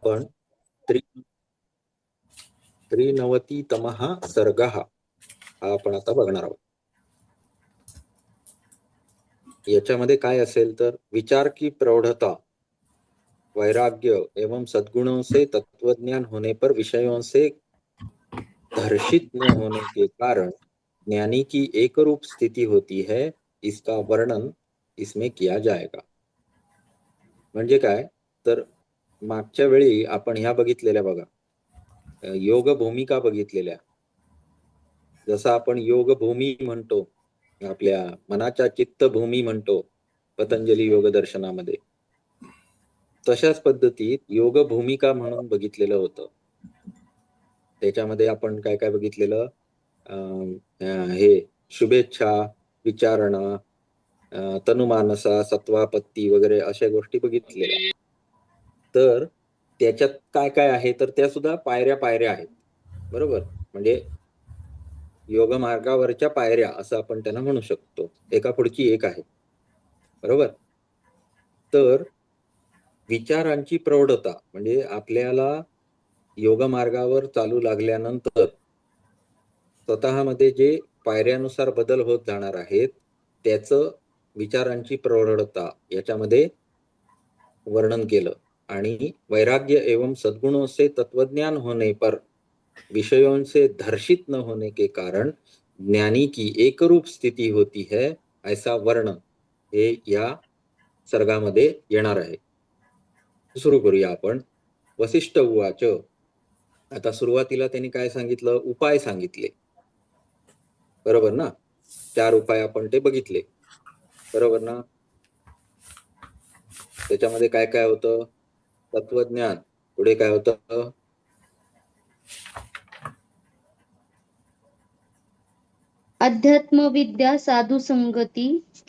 पण त्रिनवतितमः सर्गः हा आपण आता बघणार आहोत. याच्यामध्ये काय असेल तर विचार की प्रौढ़ता, वैराग्य एवं सद्गुणों से तत्वज्ञान होने पर विषयों से धर्षित न होने के कारण ज्ञानी की एक रूप स्थिति होती है, इसका वर्णन इसमें किया जाएगा. म्हणजे काय तर मागच्या वेळी आपण ह्या बघितलेल्या बघा, योग भूमिका बघितलेल्या. जसं आपण योग भूमी म्हणतो, आपल्या मनाच्या चित्तभूमी म्हणतो पतंजली योग दर्शनामध्ये, तशाच पद्धतीत योग भूमिका म्हणून बघितलेलं होतं. त्याच्यामध्ये आपण काय काय बघितलेलं, हे शुभेच्छा, विचारणा, तनुमानसा, सत्वापत्ती वगैरे अशा गोष्टी बघितलेल्या. तर त्याच्यात काय काय आहे तर त्या सुद्धा पायऱ्या पायऱ्या आहेत, बरोबर. म्हणजे योग मार्गावरच्या पायऱ्या असं आपण त्यांना म्हणू शकतो, एका पुढची एक आहे, बरोबर. तर विचारांची प्रौढता म्हणजे आपल्याला योग मार्गावर चालू लागल्यानंतर स्वतःमध्ये जे पायऱ्यानुसार बदल होत जाणार आहेत त्याचं विचारांची प्रौढता याच्यामध्ये वर्णन केलं. आणि वैराग्य एवं सद्गुणों से तत्वज्ञान होने पर विषयों से धर्षित न होने के कारण ज्ञानी की एकरूप स्थिती होती है, ऐसा वर्ण हे या सर्गामध्ये येणार आहे. सुरू करूया आपण. वसिष्ठ उवाच. आता सुरुवातीला त्यांनी काय सांगितलं, उपाय सांगितले, बरोबर ना. 4 उपाय आपण ते बघितले, बरोबर ना. त्याच्यामध्ये काय काय होतं, तत्वज्ञान, पुढे काय होतं, अध्यात्म विद्या, साधू संगती,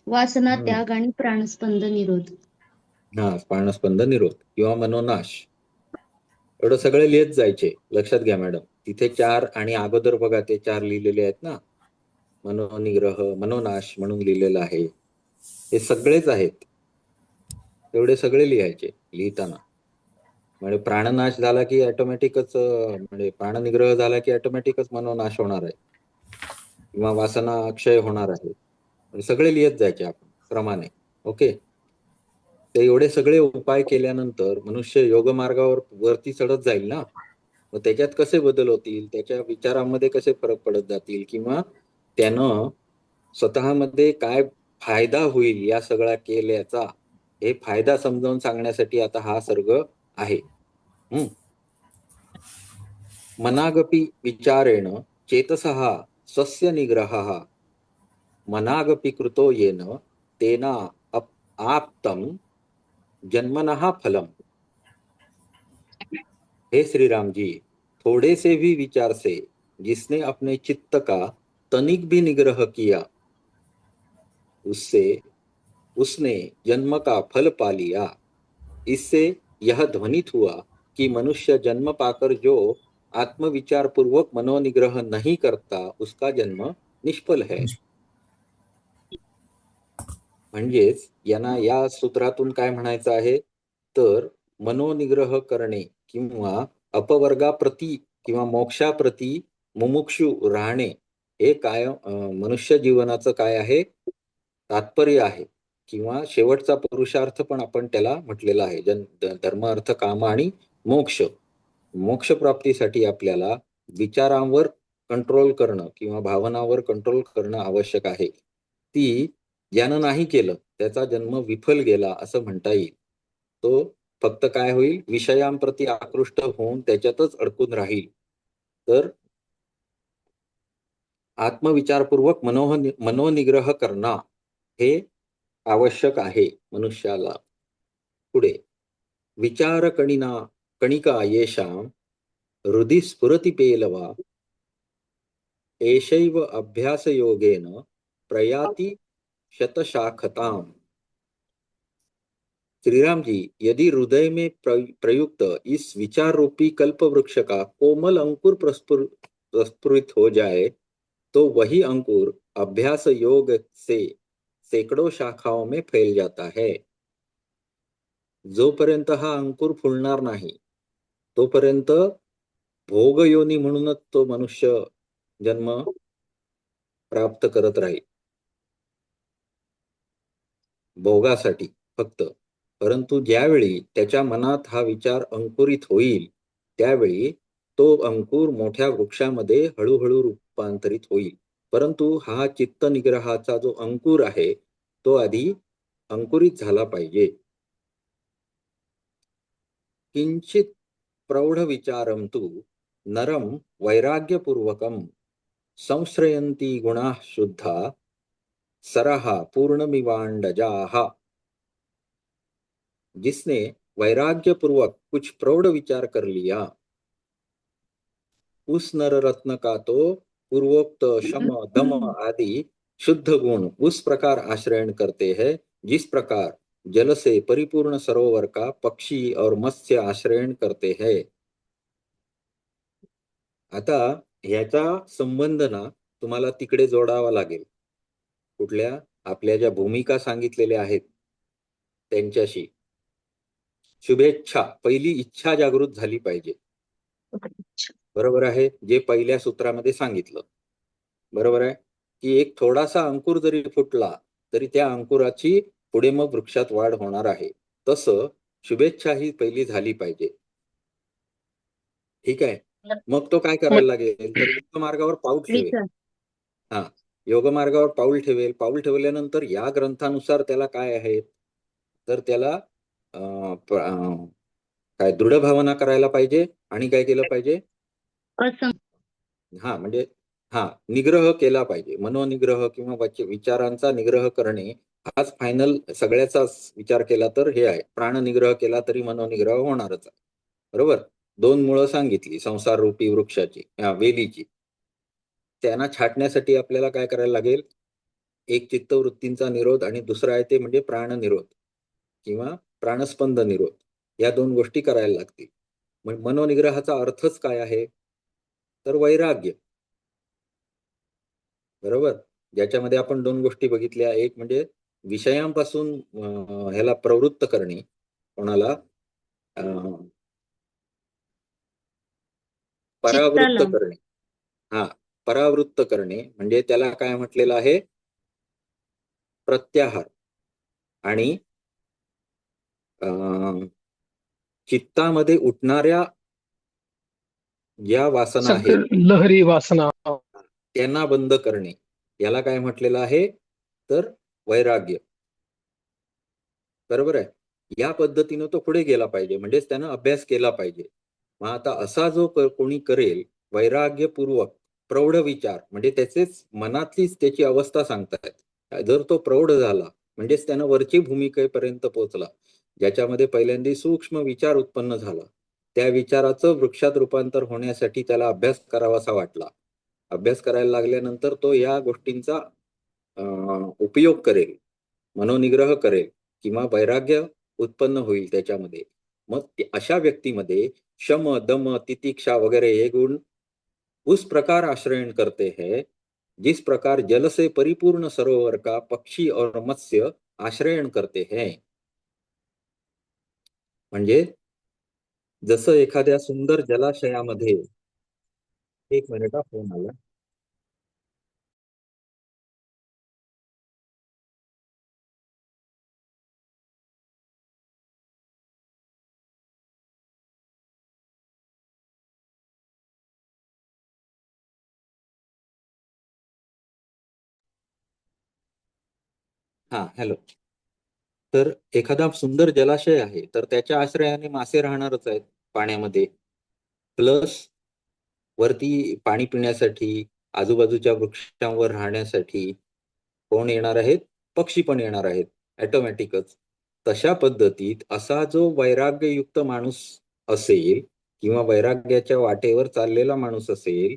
वासना त्याग आणि प्राणस्पंद निरोध. प्राणस्पंद निरोध किंवा मनोनाश. एवढं सगळे लिहित जायचे, लक्षात घ्या मॅडम. तिथे 4 आणि अगोदर बघा ते 4 लिहिलेले आहेत ना, मनोनिग्रह, मनोनाश म्हणून लिहिलेलं आहे, हे सगळेच आहेत. एवढे सगळे लिहायचे लिहिताना. म्हणजे प्राणनाश झाला की ऑटोमॅटिकच, म्हणजे प्राणनिग्रह झाला की ऑटोमॅटिकच मनोनाश होणार आहे किंवा वासना अक्षय होणार आहे. म्हणजे सगळे लिहित जायचे आपण क्रमाने. ओके. ते एवढे सगळे उपाय केल्यानंतर मनुष्य योग मार्गावर वरती चढत जाईल ना, मग त्याच्यात कसे बदल होतील, त्याच्या विचारांमध्ये कसे फरक पडत जातील, किंवा त्यानं स्वतःमध्ये काय फायदा होईल या सगळ्या केल्याचा, हे फायदा समजावून सांगण्यासाठी आता हा सर्ग आहे. मनागपि विचारेण चेतसः स्वस्य निग्रहः मनागपि कृतो येन तेना आप्तम जन्मनः फलम. हे श्री राम जी, थोड़े से भी विचार से जिसने अपने चित्त का तनिक भी निग्रह किया, उससे उसने जन्म का फल पा लिया. इससे यह ध्वनित हुआ कि मनुष्य जन्म पाकर जो आत्मविचार पूर्वक मनोनिग्रह नहीं करता उसका जन्म निष्फल है. म्हणजेच यांना या सूत्रातून काय म्हणायचं आहे तर मनोनिग्रह करणे किंवा अपवर्गाप्रती किंवा मोक्षाप्रती मुमुक्षु राहणे हे काय मनुष्य जीवनाचं काय आहे, तात्पर्य आहे किंवा शेवटचा पुरुषार्थ पण आपण त्याला म्हटलेला आहे. धर्म अर्थ काम आणि मोक्ष. मोक्ष प्राप्तीसाठी आपल्याला विचारांवर कंट्रोल करणं किंवा भावनावर कंट्रोल करणं आवश्यक आहे. ती ज्यानं नाही केलं त्याचा जन्म विफल गेला असं म्हणता येईल. तो फक्त काय होईल, विषयांप्रती आकृष्ट होऊन त्याच्यातच अडकून राहील. तर आत्मविचारपूर्वक मनोनिग्रह करणं हे आवश्यक आहे मनुष्याला. पुढे विचार कणिका येषां हृदि स्फुरति पेलवा एषैव अभ्यास योगेन प्रयाति शतशाखताम. श्रीराम जी, यदि हृदय में प्रयुक्त इस विचार रूपी कल्प वृक्ष का कोमल अंकुर प्रस्फुरित हो जाए तो वही अंकुर अभ्यास योग से सैकड़ों शाखाओं में फैल जाता है. जोपर्यंत हा अंकुर फुलणार नाही तोपर्यंत भोगयोनी म्हणूनच तो मनुष्य जन्म प्राप्त करत राहील, भोगासाठी फक्त. परंतु ज्यावेळी त्याच्या मनात हा विचार अंकुरित होईल, त्यावेळी तो अंकुर मोठ्या वृक्षामध्ये हळूहळू रूपांतरित होईल. परंतु हा चित्त निग्रहाचा जो अंकुर आहे तो आधी अंकुरित झाला पाहिजे. किंचित प्रौढ विचारम तु नरम वैराग्यपूर्वकम संश्रयंती गुणाः शुद्धा सरहा पूर्णमिवांडजाः. जिसने वैराग्य पूर्वक कुछ प्रौढ़ विचार कर लिया, उस नर रत्न का तो पूर्वोक्त शम दम आदि शुद्ध गुण उस प्रकार आश्रयण करते हैं जिस प्रकार जल से परिपूर्ण सरोवर का पक्षी और मत्स्य आश्रयण करते हैं. आता ह्याचा संबंध ना तुम्हाला तिकडे जोडावा लागेल, कुठल्या आपल्या ज्या भूमिका सांगितलेल्या आहेत त्यांच्याशी. शुभेच्छा, पहिली इच्छा जागृत झाली पाहिजे. बरोबर आहे, जे पहिल्या सूत्रामध्ये सांगितलं. बरोबर आहे की एक थोडासा अंकुर जरी फुटला तरी त्या अंकुराची पुढे मग वृक्षात वाढ होणार आहे. तसं शुभेच्छा ही पहिली झाली पाहिजे. ठीक आहे. मग तो काय करायला लागेल, तर योग मार्गावर पाऊल ठेवेल. विचार हा, योग मार्गावर पाऊल ठेवेल. पाऊल ठेवल्यानंतर या ग्रंथानुसार त्याला काय आहे, तर त्याला काय दृढ भावना करायला पाहिजे आणि काय केलं पाहिजे, असं हा म्हणजे हा निग्रह केला पाहिजे. मनोनिग्रह किंवा विचारांचा निग्रह करणे हाच फायनल सगळ्याचाच विचार केला तर हे आहे. प्राणनिग्रह केला तरी मनोनिग्रह होणारच आहे. बरोबर. 2 मुळं सांगितली संसार रूपी वृक्षाची, वेलीची. त्यांना छाटण्यासाठी आपल्याला काय करायला लागेल, एक चित्तवृत्तींचा निरोध आणि दुसरा आहे ते म्हणजे प्राणनिरोध किंवा प्राणस्पंद निरोध. या 2 गोष्टी करायला लागतील. मग मनोनिग्रहाचा अर्थच काय आहे, तर वैराग्य. बरोबर. ज्याच्यामध्ये आपण 2 गोष्टी बघितल्या, एक म्हणजे विषयांपासून ह्याला प्रवृत्त करणे, कोणाला परावृत्त चित्ताला करणे. हा, परावृत्त करणे म्हणजे त्याला काय म्हटलेलं आहे, प्रत्याहार. आणि चित्तामध्ये उठणाऱ्या ज्या वासना आहेत लहरी वासना त्यांना बंद करणे, याला काय म्हटलेलं आहे, तर वैराग्य. बरोबर आहे. या पद्धतीनं तो पुढे गेला पाहिजे, म्हणजेच त्यानं अभ्यास केला पाहिजे. मग आता असा जो कोणी करेल वैराग्यपूर्वक प्रौढ विचार, म्हणजे त्याचेच मनातलीच त्याची अवस्था सांगतायत. जर तो प्रौढ झाला म्हणजेच त्यानं वरची भूमिकेपर्यंत पोहोचला, ज्याच्यामध्ये पहिल्यांदा सूक्ष्म विचार उत्पन्न झाला, त्या विचाराचं वृक्षात रूपांतर होण्यासाठी त्याला अभ्यास करावासा वाटला. अभ्यास करायला लागल्यानंतर तो या गोष्टींचा उपयोग करेल, मनोनिग्रह करेल किंवा वैराग्य उत्पन्न होईल त्याच्यामध्ये. मग अशा व्यक्तीमध्ये शम दम तितिक्षा वगैरे हे गुण उस प्रकार आश्रयण करते हैं जिस प्रकार जल से परिपूर्ण सरोवर का पक्षी और मत्स्य आश्रयण करते हैं. म्हणजे जसं एखाद्या सुंदर जलाशयामध्ये, एक मिनिट फोन आला. हा, हॅलो. तर एखादा सुंदर जलाशय आहे तर त्याच्या आश्रयाने मासे राहणारच आहेत पाण्यामध्ये. प्लस वरती पाणी पिण्यासाठी, आजूबाजूच्या वृक्षांवर राहण्यासाठी कोण येणार आहेत, पक्षी पण येणार आहेत ऑटोमॅटिकच. तशा पद्धतीत असा जो वैराग्ययुक्त माणूस असेल किंवा वैराग्याच्या वाटेवर चाललेला माणूस असेल,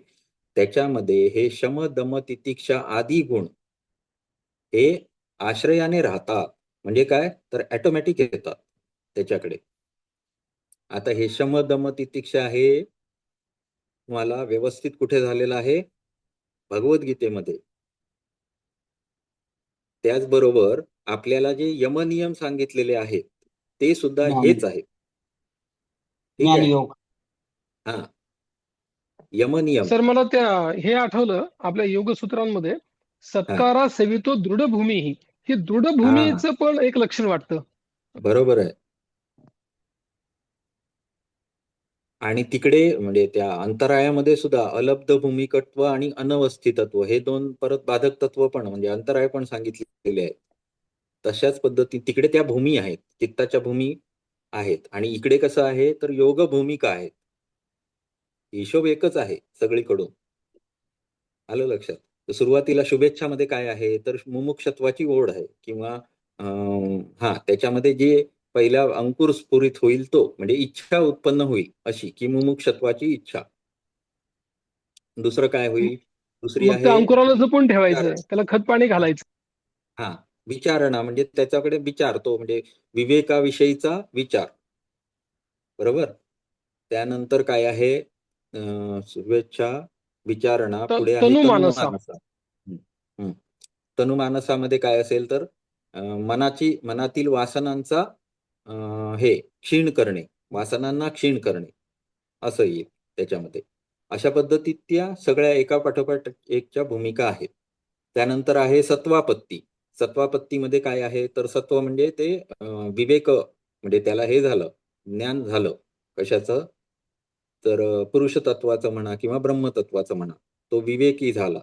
त्याच्यामध्ये हे शम दम तितिक्षा आदी गुण हे आश्रयाने राहतात. म्हणजे काय, तर ऑटोमॅटिक येतात त्याच्याकडे. आता हे शम दम तितिक्षा हे तुम्हाला व्यवस्थित कुठे झालेलं आहे, भगवद्गीतेमध्ये. त्याचबरोबर आपल्याला जे यमनियम सांगितलेले आहेत ते सुद्धा हेच आहेत. ठीक आहे. ज्ञानयोग हा, यमनियम. सर मला हे आठवलं आपल्या योगसूत्रांमध्ये, हा सत्कारा सेवितो दृढभूमी ही हा, दृढभूमीचं पण एक लक्षण वाटतं. बरोबर आहे. आणि तिकडे म्हणजे त्या अंतरायामध्ये सुद्धा अलब्ध भूमिकत्व आणि अनवस्थितत्व हे दोन परत बाधक तत्व पण म्हणजे अंतराय पण सांगितलेले आहेत. तशाच पद्धती तिकडे त्या भूमी आहेत, चित्ताच्या भूमी आहेत, आणि इकडे कसं आहे तर योग भूमिका आहेत. हिशोब एकच आहे सगळीकडून. आलं लक्षात? तर सुरुवातीला शुभेच्छामध्ये काय आहे तर मुमुक्षत्वाची ओढ आहे, किंवा हा त्याच्यामध्ये जे पहिला अंकुर स्फुरित होईल तो म्हणजे इच्छा उत्पन्न होईल अशी की मुमुक्षत्वाची इच्छा. दुसरं काय होईल? दुसरी मग त्या आहे अंकुराला जपून विचार. ठेवायचं, त्याला खत पाणी घालायचं. हा, विचारणा म्हणजे त्याच्याकडे विचार, तो म्हणजे विवेकाविषयीचा विचार. बरोबर. त्यानंतर काय आहे? शुभेच्छा, विचारणा, पुढे आहे तनुमानसा. तनुमानसा. हम्म, हम्म. तनुमानसामध्ये काय असेल तर मनातील वासनांचा हे क्षीण करणे, वासनांना क्षीण करणे असं येईल त्याच्यामध्ये. अशा पद्धतीत त्या सगळ्या एका पाठोपाठ एकच्या भूमिका आहेत. त्यानंतर आहे सत्वापत्ती. सत्वापत्तीमध्ये काय आहे तर सत्व म्हणजे ते विवेक, म्हणजे त्याला हे झालं, ज्ञान झालं कशाचं तर पुरुष तत्वाचं म्हणा किंवा ब्रह्मतत्वाचं म्हणा, तो विवेकी झाला.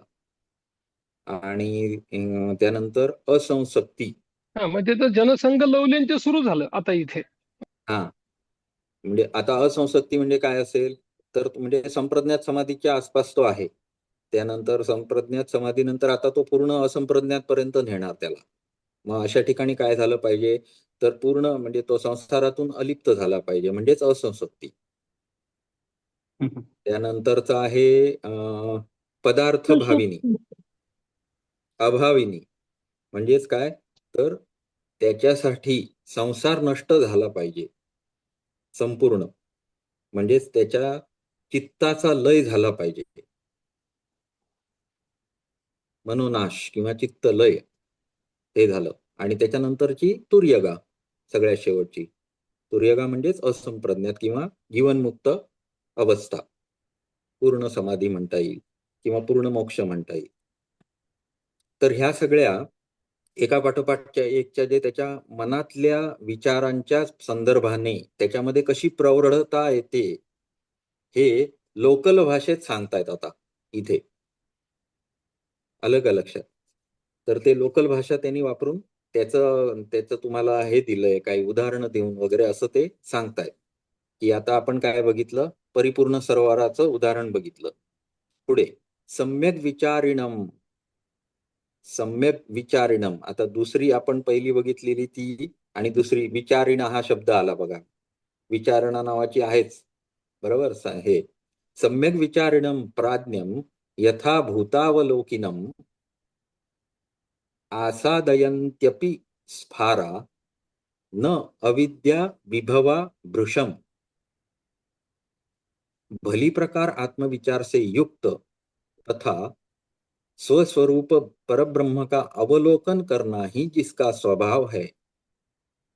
आणि त्यानंतर असंसक्ती. हा, म्हणजे तर जनसंघ लवल्यांचे सुरू झालं आता इथे. हा, म्हणजे आता असंसक्ती म्हणजे काय असेल तर म्हणजे संप्रज्ञात समाधीच्या आसपास तो आहे. त्यानंतर संप्रज्ञात समाधीनंतर आता तो पूर्ण असंप्रज्ञात पर्यंत नेणार त्याला. मग अशा ठिकाणी काय झालं पाहिजे तर पूर्ण म्हणजे तो संसारातून अलिप्त झाला पाहिजे, म्हणजेच असंसक्ती. त्यानंतरचा आहे पदार्थ भाविनी, अभाविनी. म्हणजेच काय तर त्याच्यासाठी संसार नष्ट झाला पाहिजे संपूर्ण, म्हणजेच त्याच्या चित्ताचा लय झाला पाहिजे, मनोनाश किंवा चित्त लय हे झालं. आणि त्याच्यानंतरची तुर्यगा, सगळ्यात शेवटची तुर्यगा म्हणजेच असंप्रज्ञात किंवा जीवनमुक्त अवस्था, पूर्ण समाधी म्हणता येईल किंवा पूर्ण मोक्ष म्हणता येईल. तर ह्या सगळ्या एका पाठोपाठच्या एकच्या जे त्याच्या मनातल्या विचारांच्या संदर्भाने त्याच्यामध्ये कशी प्रौढता येते हे लोकल भाषेत सांगतायत आता इथे. आलं का लक्षात? तर ते लोकल भाषा त्यांनी वापरून त्याचं त्याचं तुम्हाला हे दिलंय, काही उदाहरणं देऊन वगैरे असं ते सांगतायत. की आता आपण काय बघितलं, परिपूर्ण सरोवराचं उदाहरण बघितलं. पुढे सम्यक विचारिणम. सम्यक विचारिणम, आता दुसरी आपण पहिली बघितलेली ती आणि दुसरी विचारिण हा शब्द आला बघा. विचारणा नावाची आहेच, बरोबर. हे सम्यक विचारिणम प्राज्ञम यथा भूतावलोकिनम आसादयन्त्यपि स्फारा न अविद्या विभवा भृशम. भली प्रकार आत्मविचार से युक्त तथा स्वस्वरूप परब्रह्म का अवलोकन करना ही जिसका स्वभाव है,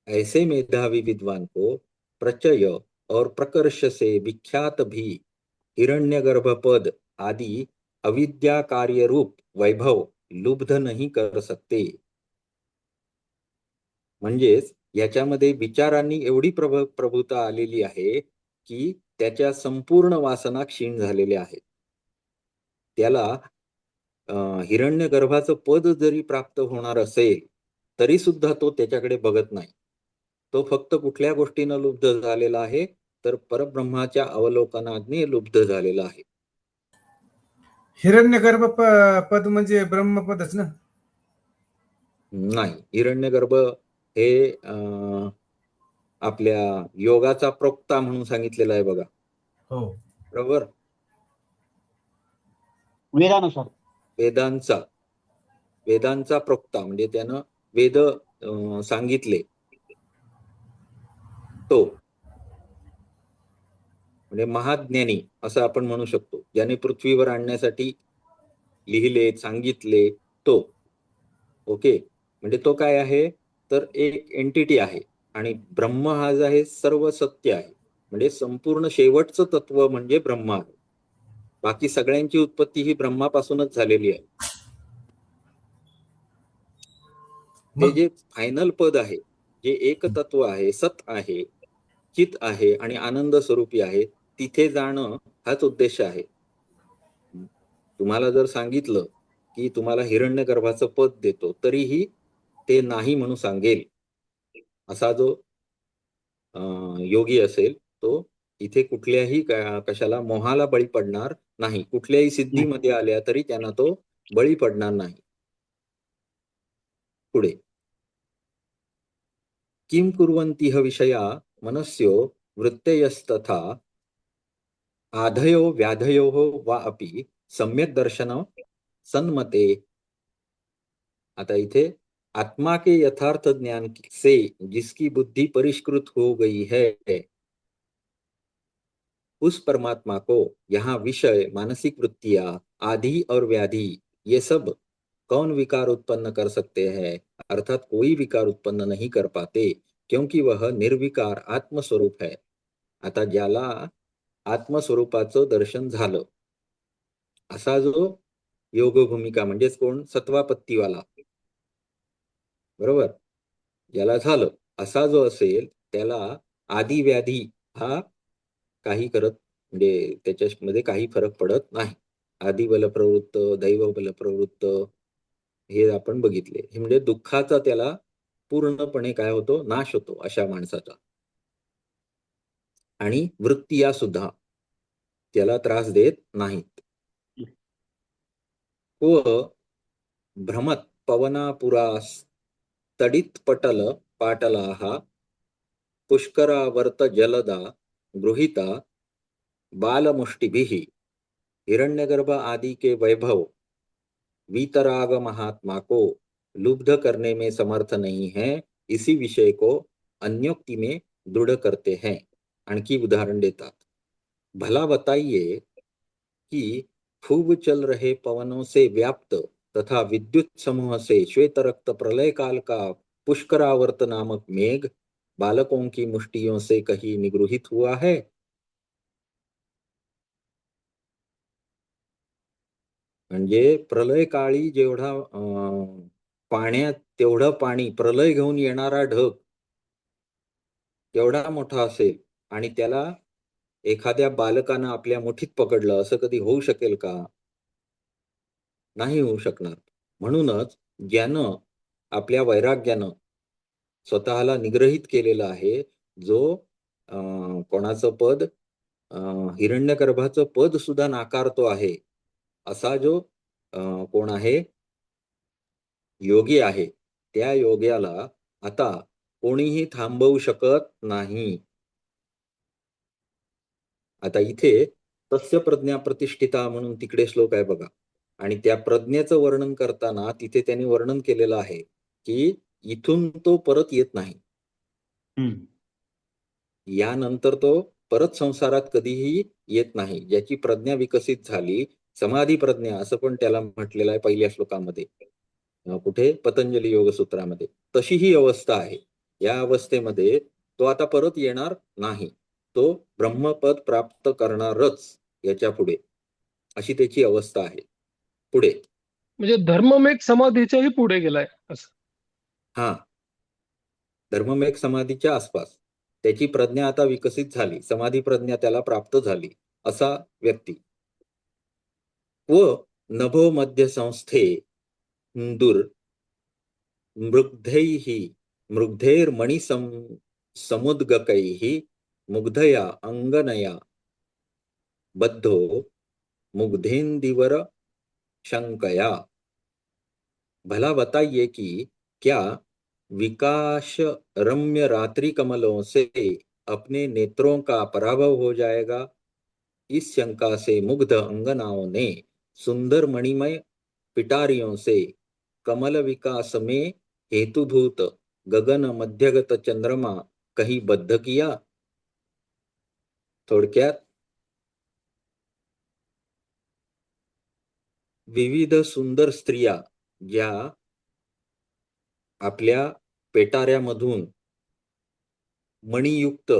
ऐसे मेधावी विद्वान को प्रचय और प्रकर्ष से विख्यात भी हिरण्यगर्भ पद आदि अविद्या कार्य रूप वैभव लुब्ध नहीं कर सकते. म्हणजेच याच्यामध्ये विचारांनी एवढी प्रभुता आलेली आहे की त्याच्या संपूर्ण वासना क्षीण झालेल्या आहेत. त्याला हिरण्यगर्भाचं पद जरी प्राप्त होणार असेल तरी सुद्धा तो त्याच्याकडे बघत नाही. तो फक्त कुठल्या गोष्टीनं लुब्ध झालेला आहे तर परब्रह्माच्या अवलोकनाने लुब्ध झालेला आहे. हिरण्यगर्भ पद म्हणजे ब्रह्मपदच ना? नाही, हिरण्यगर्भ हे आपल्या योगाचा प्रोक्ता म्हणून सांगितलेला आहे बघा. हो, बरोबर. वेदानुसार वेदांचा प्रोक्ता म्हणजे त्यानं वेद सांगितले तो, म्हणजे महाज्ञानी असं आपण म्हणू शकतो, ज्याने पृथ्वीवर आणण्यासाठी लिहिले सांगितले तो. ओके, म्हणजे तो काय आहे तर एक एंटिटी आहे आणि ब्रह्म हा जो आहे सर्व सत्य आहे. म्हणजे संपूर्ण शेवटचं तत्व म्हणजे ब्रह्मा आहे. बाकी सगळ्यांची उत्पत्ती ही ब्रह्मापासूनच झालेली आहे. ते मग जे फायनल पद आहे, जे एक तत्व आहे, सत आहे, चित आहे आणि आनंद स्वरूपी आहे, तिथे जाणं हाच उद्देश आहे. तुम्हाला जर सांगितलं की तुम्हाला हिरण्यगर्भाचं पद देतो, तरीही ते नाही म्हणून सांगेल असा जो योगी असेल, तो इथे कुठल्याही कशाला मोहाला बळी पडणार नाही. कुठल्याही सिद्धीमध्ये आल्या तरी त्यांना तो बळी पडणार नाही. पुढे किं कुर्वन्तिह विषया मनस्यो वृत्तयस्तथा आधयो व्याधयो वा अपि सम्यक दर्शन सन्मते. आता इथे आत्मा के यथार्थ ज्ञान से जिसकी बुद्धि परिष्कृत हो गई है, उस परमात्मा को यहाँ विषय, मानसिक वृत्तियां, आदि और व्याधि ये सब कौन विकार उत्पन्न कर सकते हैं, अर्थात कोई विकार उत्पन्न नहीं कर पाते, क्योंकि वह निर्विकार आत्मस्वरूप है. आता ज्याला आत्मस्वरूपाचं दर्शन झालं असा जो योग भूमिका म्हणजेच कोण, सत्वापत्तीवाला, बरोबर, ज्याला झालं असा जो असेल त्याला आदि व्याधी हा काही करत, म्हणजे त्याच्यामध्ये काही फरक पडत नाही. आदि बल प्रवृत्त, दैव बल प्रवृत्त हे आपण बघितले. हे म्हणजे दुःखाचा त्याला पूर्णपणे काय होतो, नाश होतो अशा माणसाचा. आणि वृत्तिया सुद्धा त्याला त्रास देत नाहीत. व भ्रमत पवनापुरास तडित पटल पाटलाहा पुष्करावर्त जलदा गृहीता बालमुष्टिभिः हिरण्यगर्भ आदि के वैभव वीतराग महात्मा को लुब्ध करने में समर्थ नहीं है, इसी विषय को अन्योक्ति में दृढ़ करते हैं. आणखी उदाहरण देतात. भला बताइए कि खूब चल रहे पवनों से व्याप्त तथा विद्युत समूह से श्वेत रक्त प्रलय काल का पुष्करावर्त नामक मेघ बालकों की मुष्टियों से कहीं निगृहित हुआ है. म्हणजे प्रलय काळी जेवढा पाण्यात तेवढं पाणी प्रलय घेऊन येणारा ढग एवढा मोठा असेल आणि त्याला एखाद्या बालकानं आपल्या मुठीत पकडलं, असं कधी होऊ शकेल का? नाही होऊ शकणार. म्हणूनच ज्यानं आपल्या वैराग्यानं स्वतःला निग्रहित केलेलं आहे, जो कोणाचं पद, हिरण्यगर्भाचं पद सुद्धा नाकारतो आहे, असा जो कोण आहे, योगी आहे, त्या योग्याला आता कोणीही थांबवू शकत नाही. आता इथे तस्य प्रज्ञा प्रतिष्ठिता म्हणून तिकडे श्लोक आहे बघा, आणि त्या प्रज्ञेचं वर्णन करताना तिथे त्यांनी वर्णन केलेलं आहे की इथून तो परत येत नाही. यानंतर तो परत संसारात कधीही येत नाही. ज्याची प्रज्ञा विकसित झाली, समाधी प्रज्ञा असं पण त्याला म्हटलेलं आहे पहिल्या श्लोकामध्ये, कुठे, पतंजली योगसूत्रामध्ये. तशी ही अवस्था आहे. या अवस्थेमध्ये तो आता परत येणार नाही. तो ब्रह्मपद प्राप्त करणारच याच्या पुढे, अशी त्याची अवस्था आहे. पुढे म्हणजे धर्ममेघ समाधीच्याही पुढे गेलाय असं. हा, धर्ममेघ समाधीच्या आसपास त्याची प्रज्ञा आता विकसित झाली, समाधी प्रज्ञा त्याला प्राप्त झाली असा व्यक्ती. व नभो मध्य संस्थे दुर मृग्धैः मृग्धैर्मणि समुद्गकैः मुग्धया अंगनया बद्धो मुग्धेंदिवर शंकया. भला बताइए कि क्या विकास रम्य रात्रि कमलों से अपने नेत्रों का पराभव हो जाएगा? इस शंका से मुग्ध अंगनाओं ने सुंदर मणिमय पिटारियों से कमल विकास में हेतुभूत गगन मध्यगत चंद्रमा कहीं बद्ध किया. थोडक्यात, विविध सुंदर स्त्रिया ज्या आपल्या पेटाऱ्यामधून मणियुक्त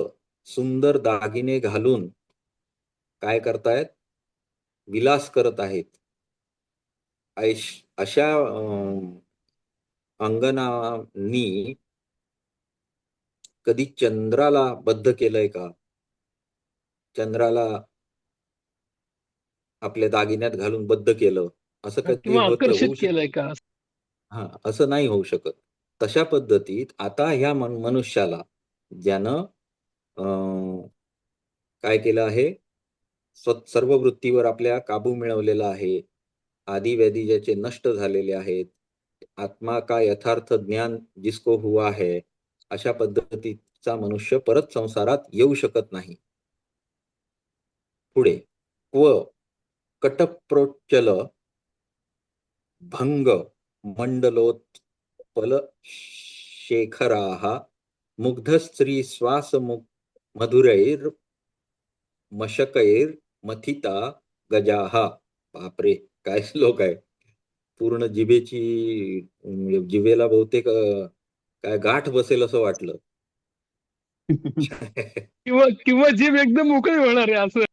सुंदर दागिने घालून काय करतायत, विलास करत आहेत. अशा अंगणांनी कधी चंद्राला बद्ध केलंय का? चंद्राला आपल्या दागिन्यात घालून बद्ध केलं, असं कधी किंवा होतं, आकर्षित होऊ शकतं? केलंय का? हा, असं नाही होऊ शकत. तशा पद्धतीत आता ह्या मनुष्याला ज्यानं काय केलं आहे, सर्व वृत्तीवर आपल्या काबू मिळवलेला आहे, आदि व्याधी ज्याचे नष्ट झालेले आहेत, आत्मा का यथार्थ ज्ञान जिसको हुआ है, अशा पद्धतीचा मनुष्य परत संसारात येऊ शकत नाही. पुढे व कटप्रोच्चल भंग मंडलोत्पल शेखराः मुग्ध स्त्री श्वास मधुरैर मशकैर मथिता गजाः. बापरे, काय श्लोक आहे. पूर्ण जिभेला बहुतेक काय गाठ बसेल असं वाटलं. किंवा किंवा जीभ एकदम मोकळी होणार आहे असं.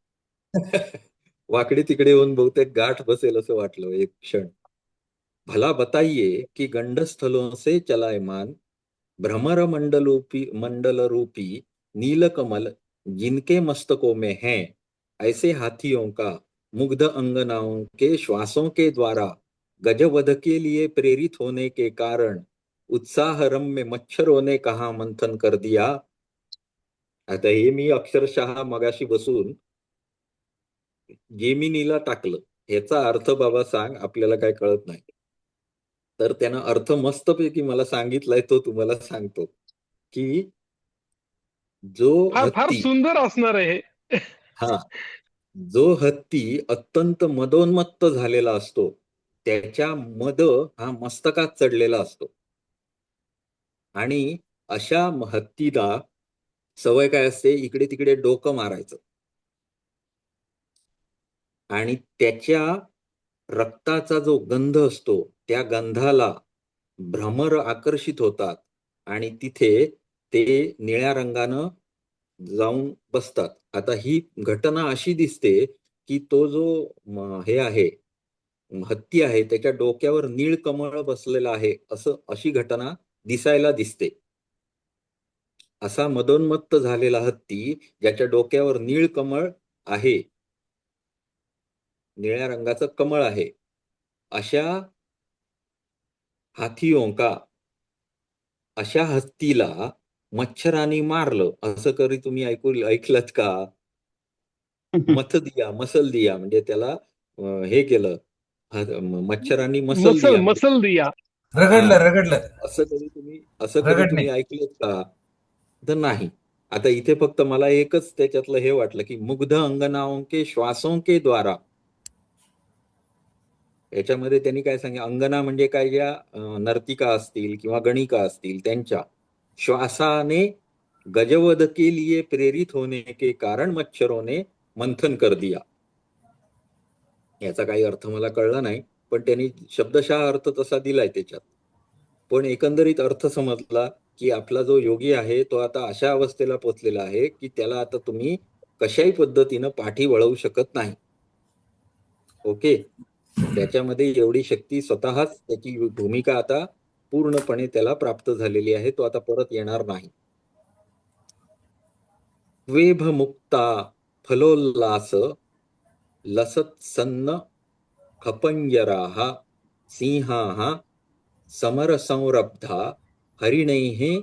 वाकडे तिकडे होऊन बहुतेक गाठ बसेल असं वाटलं एक क्षण. भला बताइए कि गंडस्थलों से चलायमान भ्रमर मंडल रूपी नीलकमल जिनके मस्तकों में है, ऐसे हाथियों का मुग्ध अंगनाओं के श्वासों के द्वारा गजवध के लिए प्रेरित होने के कारण उत्साह रम्य मच्छरों ने कहा मंथन कर दिया. आता हे मी अक्षरशः मगाशी बसून जेमिनीला टाकलं, ह्याचा अर्थ बाबा सांग, आपल्याला काय कळत नाही. तर त्यानं अर्थ मस्तपैकी मला सांगितलाय, तो तुम्हाला सांगतो की जो फार फार हत्ती, सुंदर असणार आहे हे. हा, जो हत्ती अत्यंत मदोन्मत्त झालेला असतो, त्याच्या मद हा मस्तकात चढलेला असतो. आणि अशा हत्तीला सवय काय असते, इकडे तिकडे डोकं मारायचं. आणि त्याच्या रक्ताचा जो गंध असतो, त्या गंधाला भ्रमर आकर्षित होतात आणि तिथे ते निळ्या रंगानं जाऊन बसतात. आता ही घटना अशी दिसते की तो जो हे आहे, हत्ती आहे, त्याच्या डोक्यावर नीळ कमळ बसलेला आहे, अशी घटना दिसायला दिसते. असा मदोन्मत्त झालेला हत्ती ज्याच्या डोक्यावर नीळ कमळ आहे, निळ्या रंगाचं कमळ आहे, अशा हाथियों का, अशा हत्तीला मच्छरांनी मारलं, असं कधी तुम्ही ऐकलत का? मसल दिया म्हणजे त्याला हे केलं, मच्छरांनी मसल दिया म्हणजे मसल दिया. रगडलं असं कधी रगडणे. तुम्ही ऐकलत का? तर नाही. आता इथे फक्त मला एकच त्याच्यातलं हे वाटलं की मुग्ध अंगनाओं के श्वासों के द्वारा, याच्यामध्ये त्यांनी काय सांगितलं, अंगना म्हणजे काय, ज्या नर्तिका असतील किंवा गणिका असतील, त्यांच्या श्वासाने गजवध के लिए प्रेरित होने के कारण मच्छरों ने मंथन कर दिया. याचा काही अर्थ मला कळला नाही, पण त्यांनी शब्दशः अर्थ तसा दिलाय त्याच्यात. पण एकंदरीत अर्थ समजला की आपला जो योगी आहे तो आता अशा अवस्थेला पोहोचलेला आहे की त्याला आता तुम्ही कशाही पद्धतीनं पाठी वळवू शकत नाही. ओके, त्याच्यामध्ये एवढी शक्ती स्वतःच, त्याची भूमिका आता पूर्णपणे त्याला प्राप्त झालेली आहे, तो आता परत येणार नाही. वेभ मुक्ता फलोल्लास लसत्सन्न खपंजराः सिंहाः समरसंरब्धा हरिणैः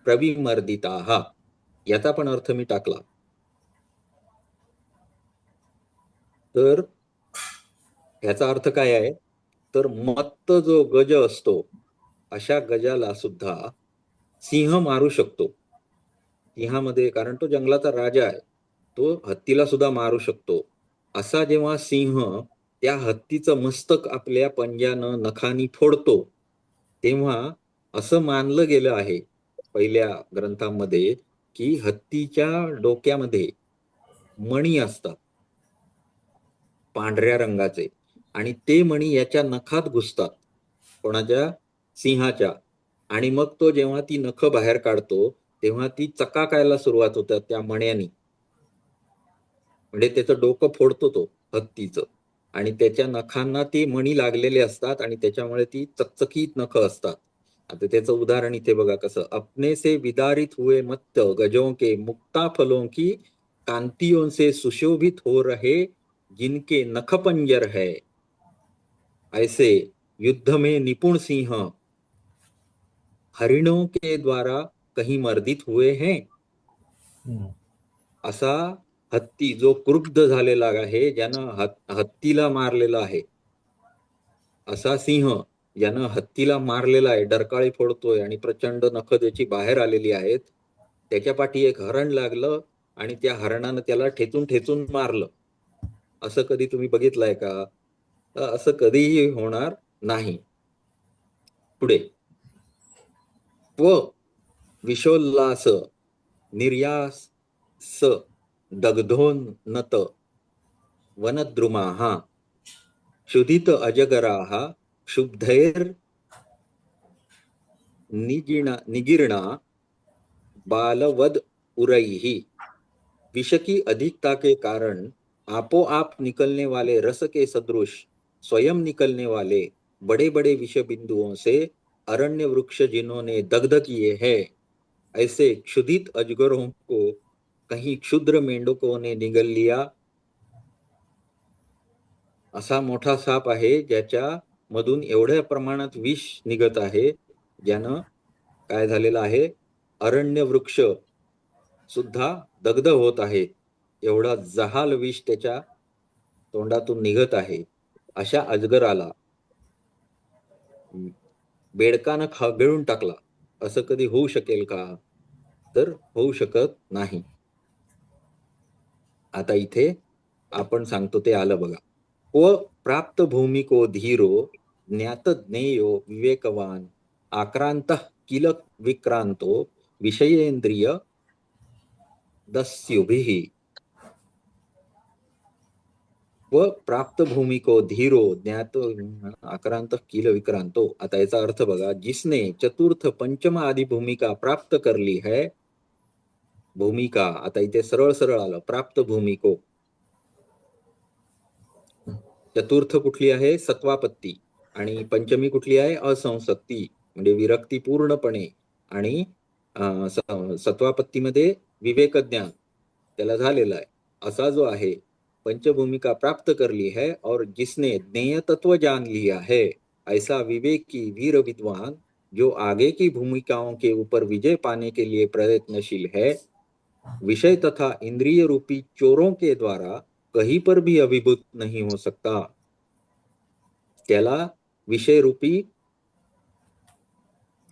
प्रविमर्दिताः. याचा पण अर्थ मी टाकला. तर याचा अर्थ काय आहे, तर मत्त जो गज असतो, अशा गजाला सुद्धा सिंह मारू शकतो. सिंहामध्ये, कारण तो जंगलाचा राजा आहे, तो हत्तीला सुद्धा मारू शकतो. असा जेव्हा सिंह त्या हत्तीचं मस्तक आपल्या पंजानं नखानी फोडतो, तेव्हा असं मानलं गेलं आहे पहिल्या ग्रंथांमध्ये की हत्तीच्या डोक्यामध्ये मणी असतात पांढऱ्या रंगाचे, आणि ते मणी याच्या नखात घुसतात, कोणाच्या, सिंहाच्या. आणि मग तो जेव्हा ती नख बाहेर काढतो तेव्हा ती चकाकायला सुरुवात होतात त्या मण्यानी. म्हणजे त्याचं डोकं फोडतो तो हत्तीचं, आणि त्याच्या नखांना ती मणी लागलेले असतात आणि त्याच्यामुळे ती चकचकीत नख असतात. आता त्याचं उदाहरण इथे बघा कसं. अपने से विदारित हुए मत्त गजों के मुक्ता फलों की कांतियों से सुशोभित हो रहे जिनके नख पंजर है, ऐसे युद्ध में निपुण सिंह हरिणों के द्वारा कहीं मर्दित हुए हैं. असा हत्ती जो क्रुद्ध झालेला आहे, ज्यानं हत्तीला मारलेला आहे, असा सिंह ज्यानं हत्तीला मारलेला आहे, डरकाळी फोडतोय आणि प्रचंड नख त्याची बाहेर आलेली आहेत, त्याच्या पाठी एक हरण लागलं आणि त्या हरणानं त्याला ठेचून ठेचून मारलं. असं कधी तुम्ही बघितलंय का? असं कधीही होणार नाही. पुढे व विशोल्लास निर्यास दग्धोन्नत वनद्रुमाः क्षुधित अजगराः क्षुब्धैर निगीर्णा बालवद उरैः. विष की अधिकता के कारण आपो आप निकलने वाले रस के सदृश स्वयं निकलने वाले बड़े बड़े विष बिंदुओं से अरण्य वृक्ष जिन्होंने दग्ध किए हैं, ऐसे क्षुधित अजगरों को कहीं क्षुद्र मेंढकों ने निगल लिया. असा मोठा साप आहे ज्याच्या मधून एवढ्या प्रमाणात विष निघत आहे, ज्यानं काय झालेलं आहे, अरण्य वृक्ष सुद्धा दग्ध होत आहे. एवढा जहाल विष त्याच्या तोंडातून निघत आहे. अशा अजगराला बेडकानं खा-गिळून टाकला. असं कधी होऊ शकेल का? तर होऊ शकत नाही. आता इथे आपण सांगतो ते आलं बघा. व प्राप्त भूमि को धीरो ज्ञात ज्ञेयो विवेकवान आक्रांत किल विक्रांतो विषयेंद्रिय दस्युभिः. व प्राप्त भूमि को धीरो ज्ञात आक्रांत किल विक्रांतो. आता याचा अर्थ बघा. जिसने चतुर्थ पंचम आदि भूमिका प्राप्त कर ली है. भूमिका आता इथे सरळ सरळ आलं. प्राप्त भूमिको. चतुर्थ कुठली आहे? सत्वापत्ती. आणि पंचमी कुठली आहे? असंसक्ती, म्हणजे विरक्ती पूर्णपणे. आणि सत्वापत्तीमध्ये विवेक ज्ञान त्याला झालेला आहे. असा जो आहे पंचभूमिका प्राप्त कर ली है और जिसने ज्ञेय तत्व जान लिया है, ऐसा विवेकी वीर विद्वान जो आगे की भूमिकाओं के ऊपर विजय पाने के लिए प्रयत्नशील है, विषय तथा इंद्रिय रूपी चोरों के द्वारा कहीं पर भी अभिभूत नहीं हो सकता. त्याला विषय रूपी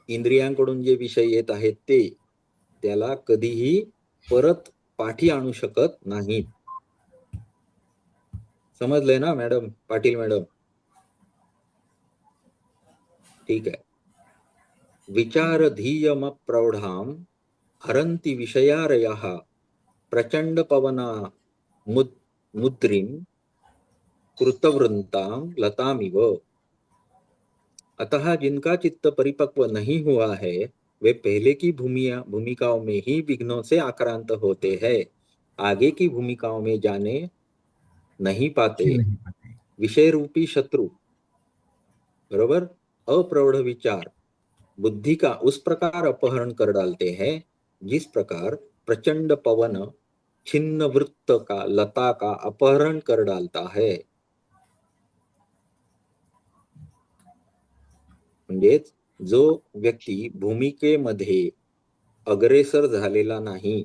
इंद्रियांकडून जे विषय येत आहेत ते त्याला कधीही परत पाठी आणू शकत नाहीत. समजलंय ना मॅडम? पाटील मॅडम, ठीक आहे. विचार धीयम प्रौढाम हरंती विषयारयः प्रचंड पवना मुद्रीम कृतवृंताम लतामिव. अतः जिनका चित्त परिपक्व नहीं हुआ है, वे पहले की भूमिकाओं में ही विघ्नों से आक्रांत होते हैं, आगे की भूमिकाओं में जाने नहीं पाते. विषय रूपी शत्रु, बरोबर, अप्रौढ़ विचार बुद्धि का उस प्रकार अपहरण कर डालते हैं जिस प्रकार प्रचंड पवन छिन्न वृत्त का लता का अपहरण कर डालता है. म्हणजेच जो व्यक्ती भूमिकेमध्ये अग्रेसर झालेला नाही,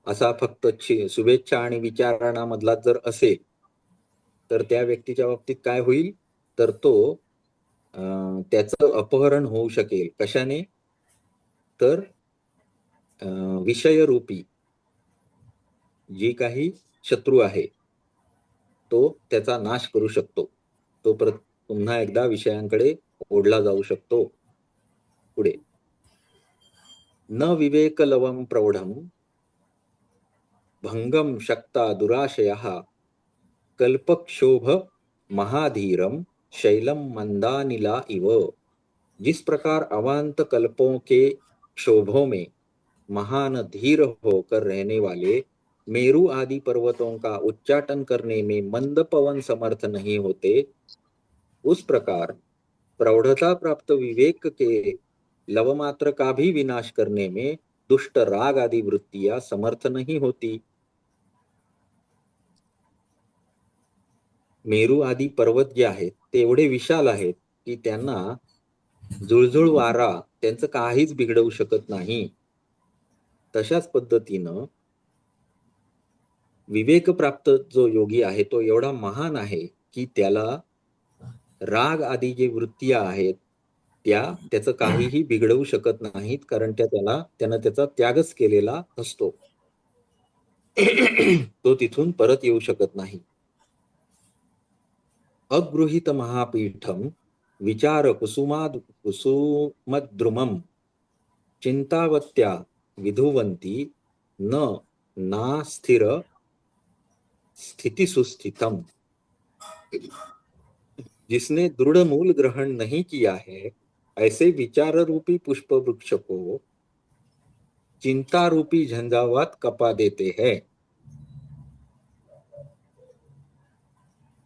असा फक्त शुभेच्छा आणि विचारणा मधला जर असेल, तर त्या व्यक्तीच्या बाबतीत काय होईल, तर तो त्याचं अपहरण होऊ शकेल. कशाने? तर विषयरूपी जी काही शत्रू आहे तो त्याचा नाश करू शकतो. तो परत पुन्हा एकदा विषयांकडे ओढला जाऊ शकतो. पुढे न विवेकलवम प्रौढम भंगम शक्ता दुराशयः कल्पक्षोभ महाधीरम शैलम मंदानिला इव. जिस प्रकार अवांत कल्पों के क्षोभों में महान धीर होकर रहने वाले मेरू आदि पर्वतों का उच्चाटन करने में मंद पवन समर्थ नहीं होते, उस प्रकार प्रौढ़ता प्राप्त विवेक के लवमात्र का भी विनाश करने में दुष्ट राग आदि वृत्तियां समर्थ नहीं होती। मेरू आदी पर्वत जे आहेत ते एवढे विशाल आहेत की त्यांना जुळजुळ वारा त्यांचं काहीच बिघडवू शकत नाही. तशाच पद्धतीनं विवेक प्राप्त जो योगी आहे तो एवढा महान आहे की त्याला राग आदी जे वृत्ती आहेत त्याचं काहीही बिघडवू शकत नाहीत, कारण त्यानं त्याचा त्यागच केलेला असतो. तो तिथून परत येऊ शकत नाही. अगृहीत महापीठम विचार कुसुमद्रुमम चिंतावत्या विधुवंती न नास्थिर स्थिति सुस्थितम. जिसने दृढ़ मूल ग्रहण नहीं किया है, ऐसे विचार रूपी पुष्प वृक्ष को चिंता रूपी झंझावात कपा देते हैं.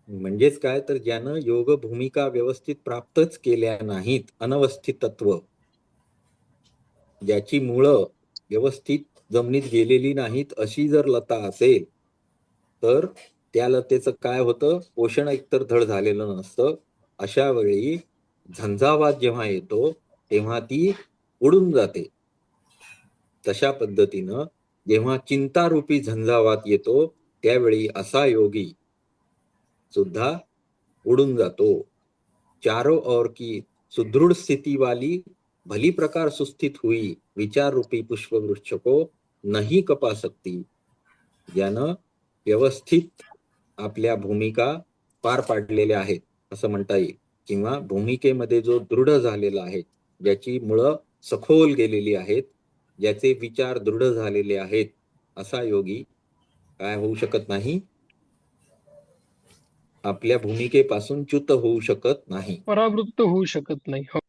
म्हणजेच काय, तर ज्यानं योग भूमिका व्यवस्थित प्राप्तच केल्या नाहीत, अनवस्थित तत्व, ज्याची मुळं व्यवस्थित जमिनीत गेलेली नाहीत अशी जर लता असेल तर त्या लतेचं काय होतं, पोषण एकतर धड झालेलं नसतं. अशा वेळी झंझावात जेव्हा येतो तेव्हा ती उडून जाते. तशा पद्धतीनं जेव्हा चिंतारूपी झंझावात येतो त्यावेळी असा योगी सुद्धा उडून जातो. चारों ओर की सुदृढ़ स्थिति वाली भली प्रकार सुस्थित हुई विचार रूपी पुष्प वृक्ष को नहीं कपा सकती. ज्यानं व्यवस्थित आपल्या भूमिका पार पाडलेल्या आहेत असं म्हणता येईल, किंवा भूमिकेमध्ये जो दृढ झालेला आहे, ज्याची मुळं सखोल गेलेली आहेत, ज्याचे विचार दृढ झालेले आहेत, असा योगी काय होऊ शकत नाही, आपल्या भूमिकेपासून च्युत होऊ शकत नाही. परावृत्त होऊ शकत नाही. हो.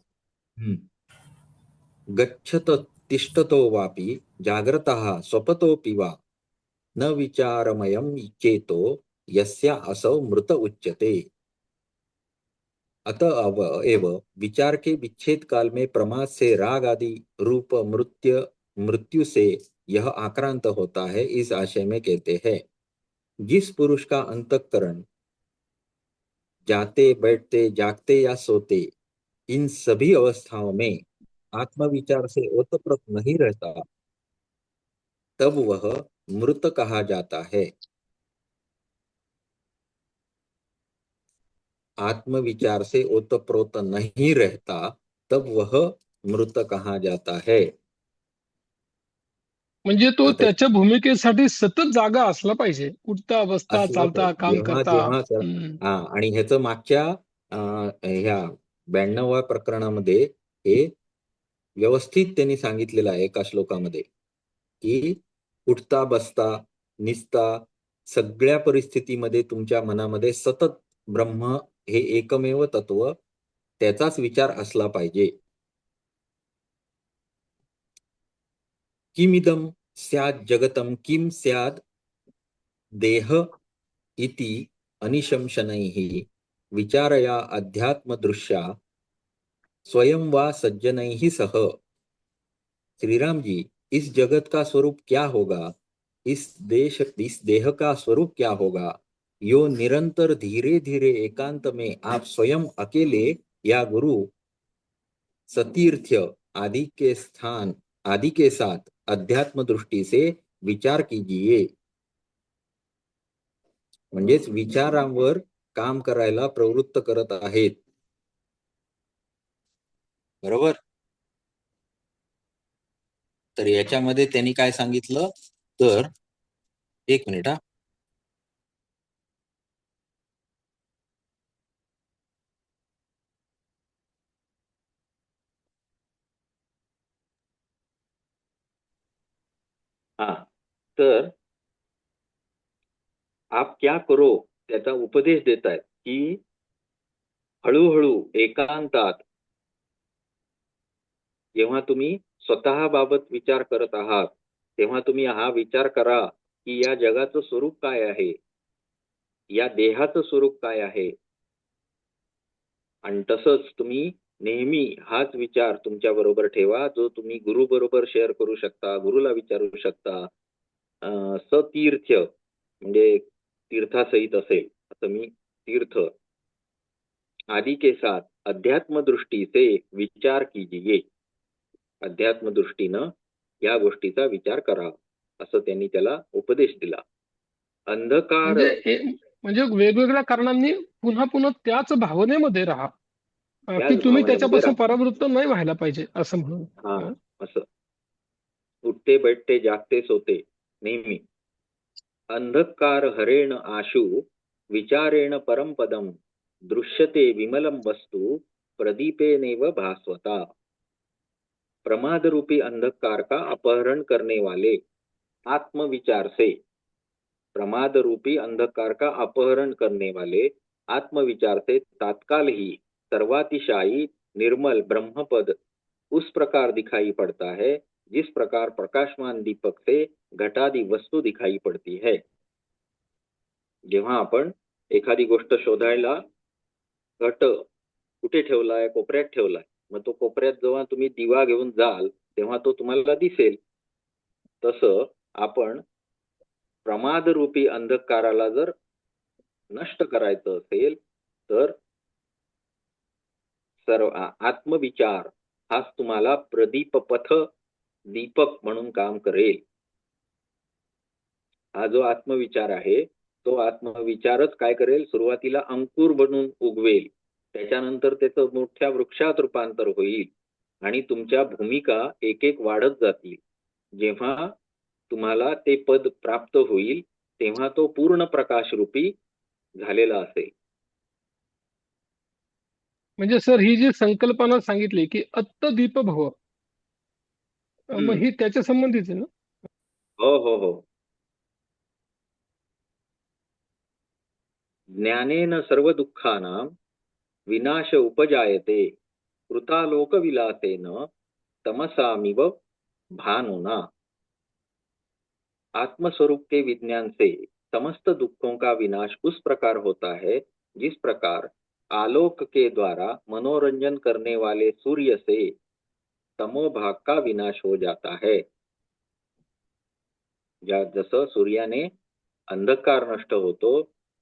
गच्छत तिष्ठतो वापि जाग्रतः स्वपतोऽपि वा न विचारमयं चेतो यस्य असौ मृत उच्यते. अतः एव विचार के विच्छेद काल में प्रमाद से राग आदि रूप मृत्यु से यह आक्रांत होता है, इस आशय में कहते हैं जिस पुरुष का अंतःकरण जाते बैठते जागते या सोते इन सभी अवस्थाओं में आत्मविचार से ओतप्रोत नहीं रहता, तब वह मृत कहा जाता है. आत्मविचार से ओतप्रोत नहीं रहता तब वह मृत कहा जाता है. म्हणजे तो आता त्याच्या भूमिकेसाठी सतत जागा असला पाहिजे. उठता, बसता, असला चालता, पाहिजे काम जेव्हा करता. जेव्हा हा, आणि ह्याचं मागच्या ह्या 92व्या प्रकरणामध्ये हे व्यवस्थित त्यांनी सांगितलेलं आहे एका श्लोकामध्ये, की उठता बसता निसता सगळ्या परिस्थितीमध्ये तुमच्या मनामध्ये सतत ब्रह्म हे एकमेव तत्व, त्याचाच विचार असला पाहिजे. किमिदं स्यात् जगतं किं स्यात् देह इति अनिशंशनैः विचारया अध्यात्मदृश्या स्वयं वा सज्जनैः सह. श्री राम जी, इस जगत का स्वरूप क्या होगा, इस देह का स्वरूप क्या होगा, यो निरंतर धीरे धीरे एकांत में आप स्वयं अकेले या गुरु सतीर्थ्य आदि के साथ अध्यात्म दृष्टि से विचार कीजिए. म्हणजेच विचारांवर काम करायला प्रवृत्त करत आहेत. बरोबर. तर याच्यामध्ये त्यांनी काय सांगितलं, तर एक मिनिट. हा, तर आप क्या करो त्याचा उपदेश देत आहेत की हळूहळू एकांतात जेव्हा तुम्ही स्वतःबाबत विचार करत आहात तेव्हा तुम्ही हा विचार करा की या जगाचं स्वरूप काय आहे, या देहाचं स्वरूप काय आहे. आणि तसंच तुम्ही नेहमी हाच विचार तुमच्या बरोबर ठेवा जो तुम्ही गुरु बरोबर शेअर करू शकता, गुरुला विचारू शकता. सतीर्थ म्हणजे तीर्थासहित असेल असं मी तीर्थ आदि के साथ अध्यात्म दृष्टी से विचार कीजिए. अध्यात्म दृष्टीनं या गोष्टीचा विचार करा असं त्यांनी त्याला उपदेश दिला. अंधकार म्हणजे वेगवेगळ्या कारणांनी पुन्हा पुन्हा त्याच भावनेमध्ये राहा की त्याच तुम्ही भावनेमध्ये त्याच्यापासून राहा. परावृत्त नाही व्हायला पाहिजे असं म्हणून. हा असं उठते बैठते जागते सोते नेहमी. अंधकार हरेण आशु विचारेण परमपदम दृश्यते विमलम वस्तु प्रदीपेनेव भास्वता. प्रमाद रूपी अंधकार का अपहरण करने वाले आत्मविचार से, प्रमाद रूपी अंधकार का अपहरण करने वाले आत्मविचार से तात्काल ही सर्वातिशायी निर्मल ब्रह्मपद उस प्रकार दिखाई पड़ता है जिस प्रकार प्रकाशमान दीपक से घटादी वस्तू दिखाई पड़ती है. जेव्हा आपण एखादी गोष्ट शोधायला घट कुठे ठेवलाय, कोपऱ्यात ठेवलाय, मग तो कोपऱ्यात जेव्हा तुम्ही दिवा घेऊन जाल तेव्हा तो तुम्हाला दिसेल. तसं आपण प्रमाद रूपी अंधकाराला जर नष्ट करायचं असेल तर सर्व आत्मविचार हाच तुम्हाला प्रदीपपथ दीपक म्हणून काम करेल. हा जो आत्मविचार आहे तो आत्मविचारच काय करेल, सुरुवातीला अंकुर बनून उगवेल, त्याच्यानंतर त्याचं मोठ्या वृक्षात रूपांतर होईल आणि तुमच्या भूमिका एक एक वाढत जातील. जेव्हा तुम्हाला ते पद प्राप्त होईल तेव्हा तो पूर्ण प्रकाश रूपी झालेला असेल. म्हणजे सर ही जी संकल्पना सांगितली की अत्तदीप भव, मग ही त्याच्या संबंधीच आहे ना? हो हो हो. ज्ञानेन सर्व दुःखानां विनाश उपजायते कृतालोक विलासेन तमसामिव भानुना. आत्मस्वरूप के विज्ञान से समस्त दुखों का विनाश उस प्रकार होता है जिस प्रकार आलोक के द्वारा मनोरंजन करने वाले सूर्य से तमोभाग का विनाश हो जाता है. जसं सूर्याने अंधकार नष्ट होतो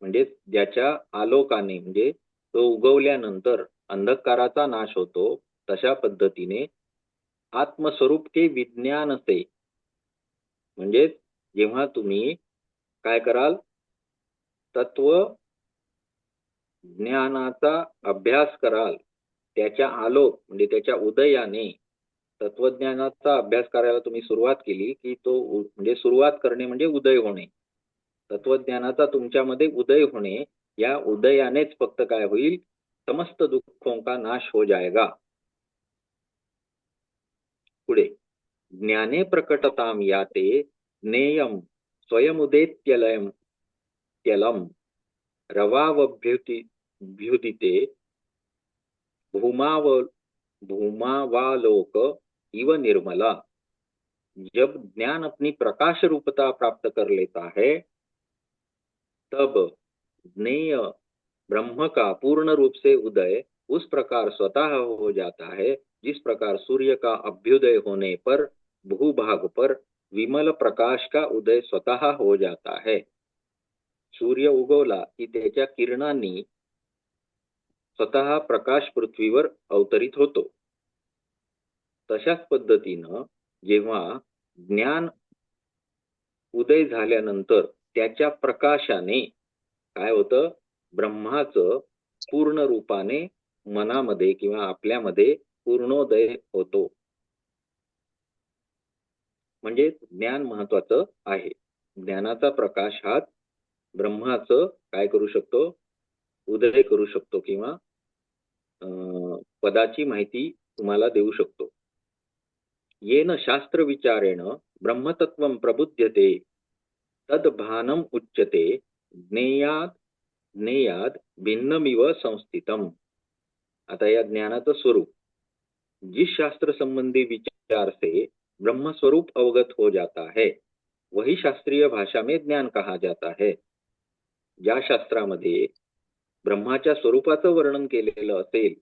म्हणजे ज्याच्या आलोकाने म्हणजे तो उगवल्यानंतर अंधकाराचा नाश होतो, तशा पद्धतीने आत्मस्वरूप के विज्ञान से म्हणजे जेव्हा तुम्ही काय कराल, तत्व ज्ञानाचा अभ्यास कराल, त्याच्या आलोक म्हणजे त्याच्या उदयाने तत्वज्ञानाचा अभ्यास करायला तुम्ही सुरुवात केली की तो म्हणजे सुरुवात करणे म्हणजे उदय होणे. तत्वज्ञानाचा तुमच्यामध्ये उदय होणे, या उदयानेच फक्त काय होईल, समस्त दुःखों का नाश हो जाएगा. पुढे ज्ञाने प्रकटताम याते ज्ञेयम स्वयमुदेत्यलम त्यलम रवावभ्युदिते भूमावालोक इव निर्मला. जब ज्ञान अपनी प्रकाश रूपता प्राप्त कर लेता है तब ज्ञेय ब्रह्म का पूर्ण रूप से उदय उस प्रकार स्वतः हो जाता है जिस प्रकार सूर्य का अभ्युदय होने पर भूभाग पर विमल प्रकाश का उदय स्वतः हो जाता है. सूर्य उगवला की त्याच्या किरणांनी स्वतः प्रकाश पृथ्वीवर अवतरित होतो. तशाच पद्धतीनं जेव्हा ज्ञान उदय झाल्यानंतर त्याच्या प्रकाशाने काय होतं, ब्रह्माचं पूर्ण रूपाने मनामध्ये किंवा आपल्यामध्ये पूर्णोदय होतो. म्हणजे ज्ञान महत्वाचं आहे. ज्ञानाचा प्रकाश हा ब्रह्माचं काय करू शकतो, उदय करू शकतो किंवा पदाची माहिती तुम्हाला देऊ शकतो. येन शास्त्र विचारेण ब्रह्मतत्वं प्रबुध्यते तद्भानम उच्यते ज्ञेयाद भिन्नमिव संस्थितम. आता या ज्ञानाचं स्वरूप जी शास्त्र संबंधी विचार विचार से ब्रह्म स्वरूप अवगत हो जाता है वही शास्त्रीय भाषा में ज्ञान कहा जाता है. ज्या शास्त्रामध्ये ब्रह्माच्या स्वरूपाचं वर्णन केलेलं असेल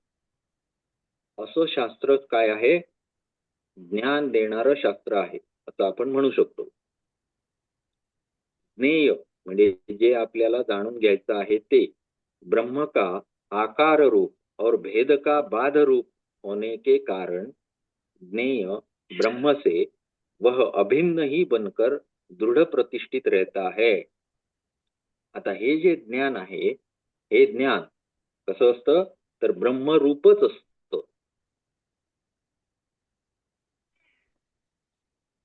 असं शास्त्र काय आहे? ज्ञान देणारं शास्त्र आहे असं आपण म्हणू शकतो. ज्ञेय म्हणजे जे आपल्याला जाणून घ्यायचं आहे ते ब्रह्म का आकार रूप और भेद का बाध रूप होने के कारण ज्ञेय ब्रह्म से वह अभिन्न ही बनकर दृढ़ प्रतिष्ठित रहता है. आता हे जे ज्ञान आहे हे ज्ञान कसं असतं तर ब्रह्मरूपच असतं.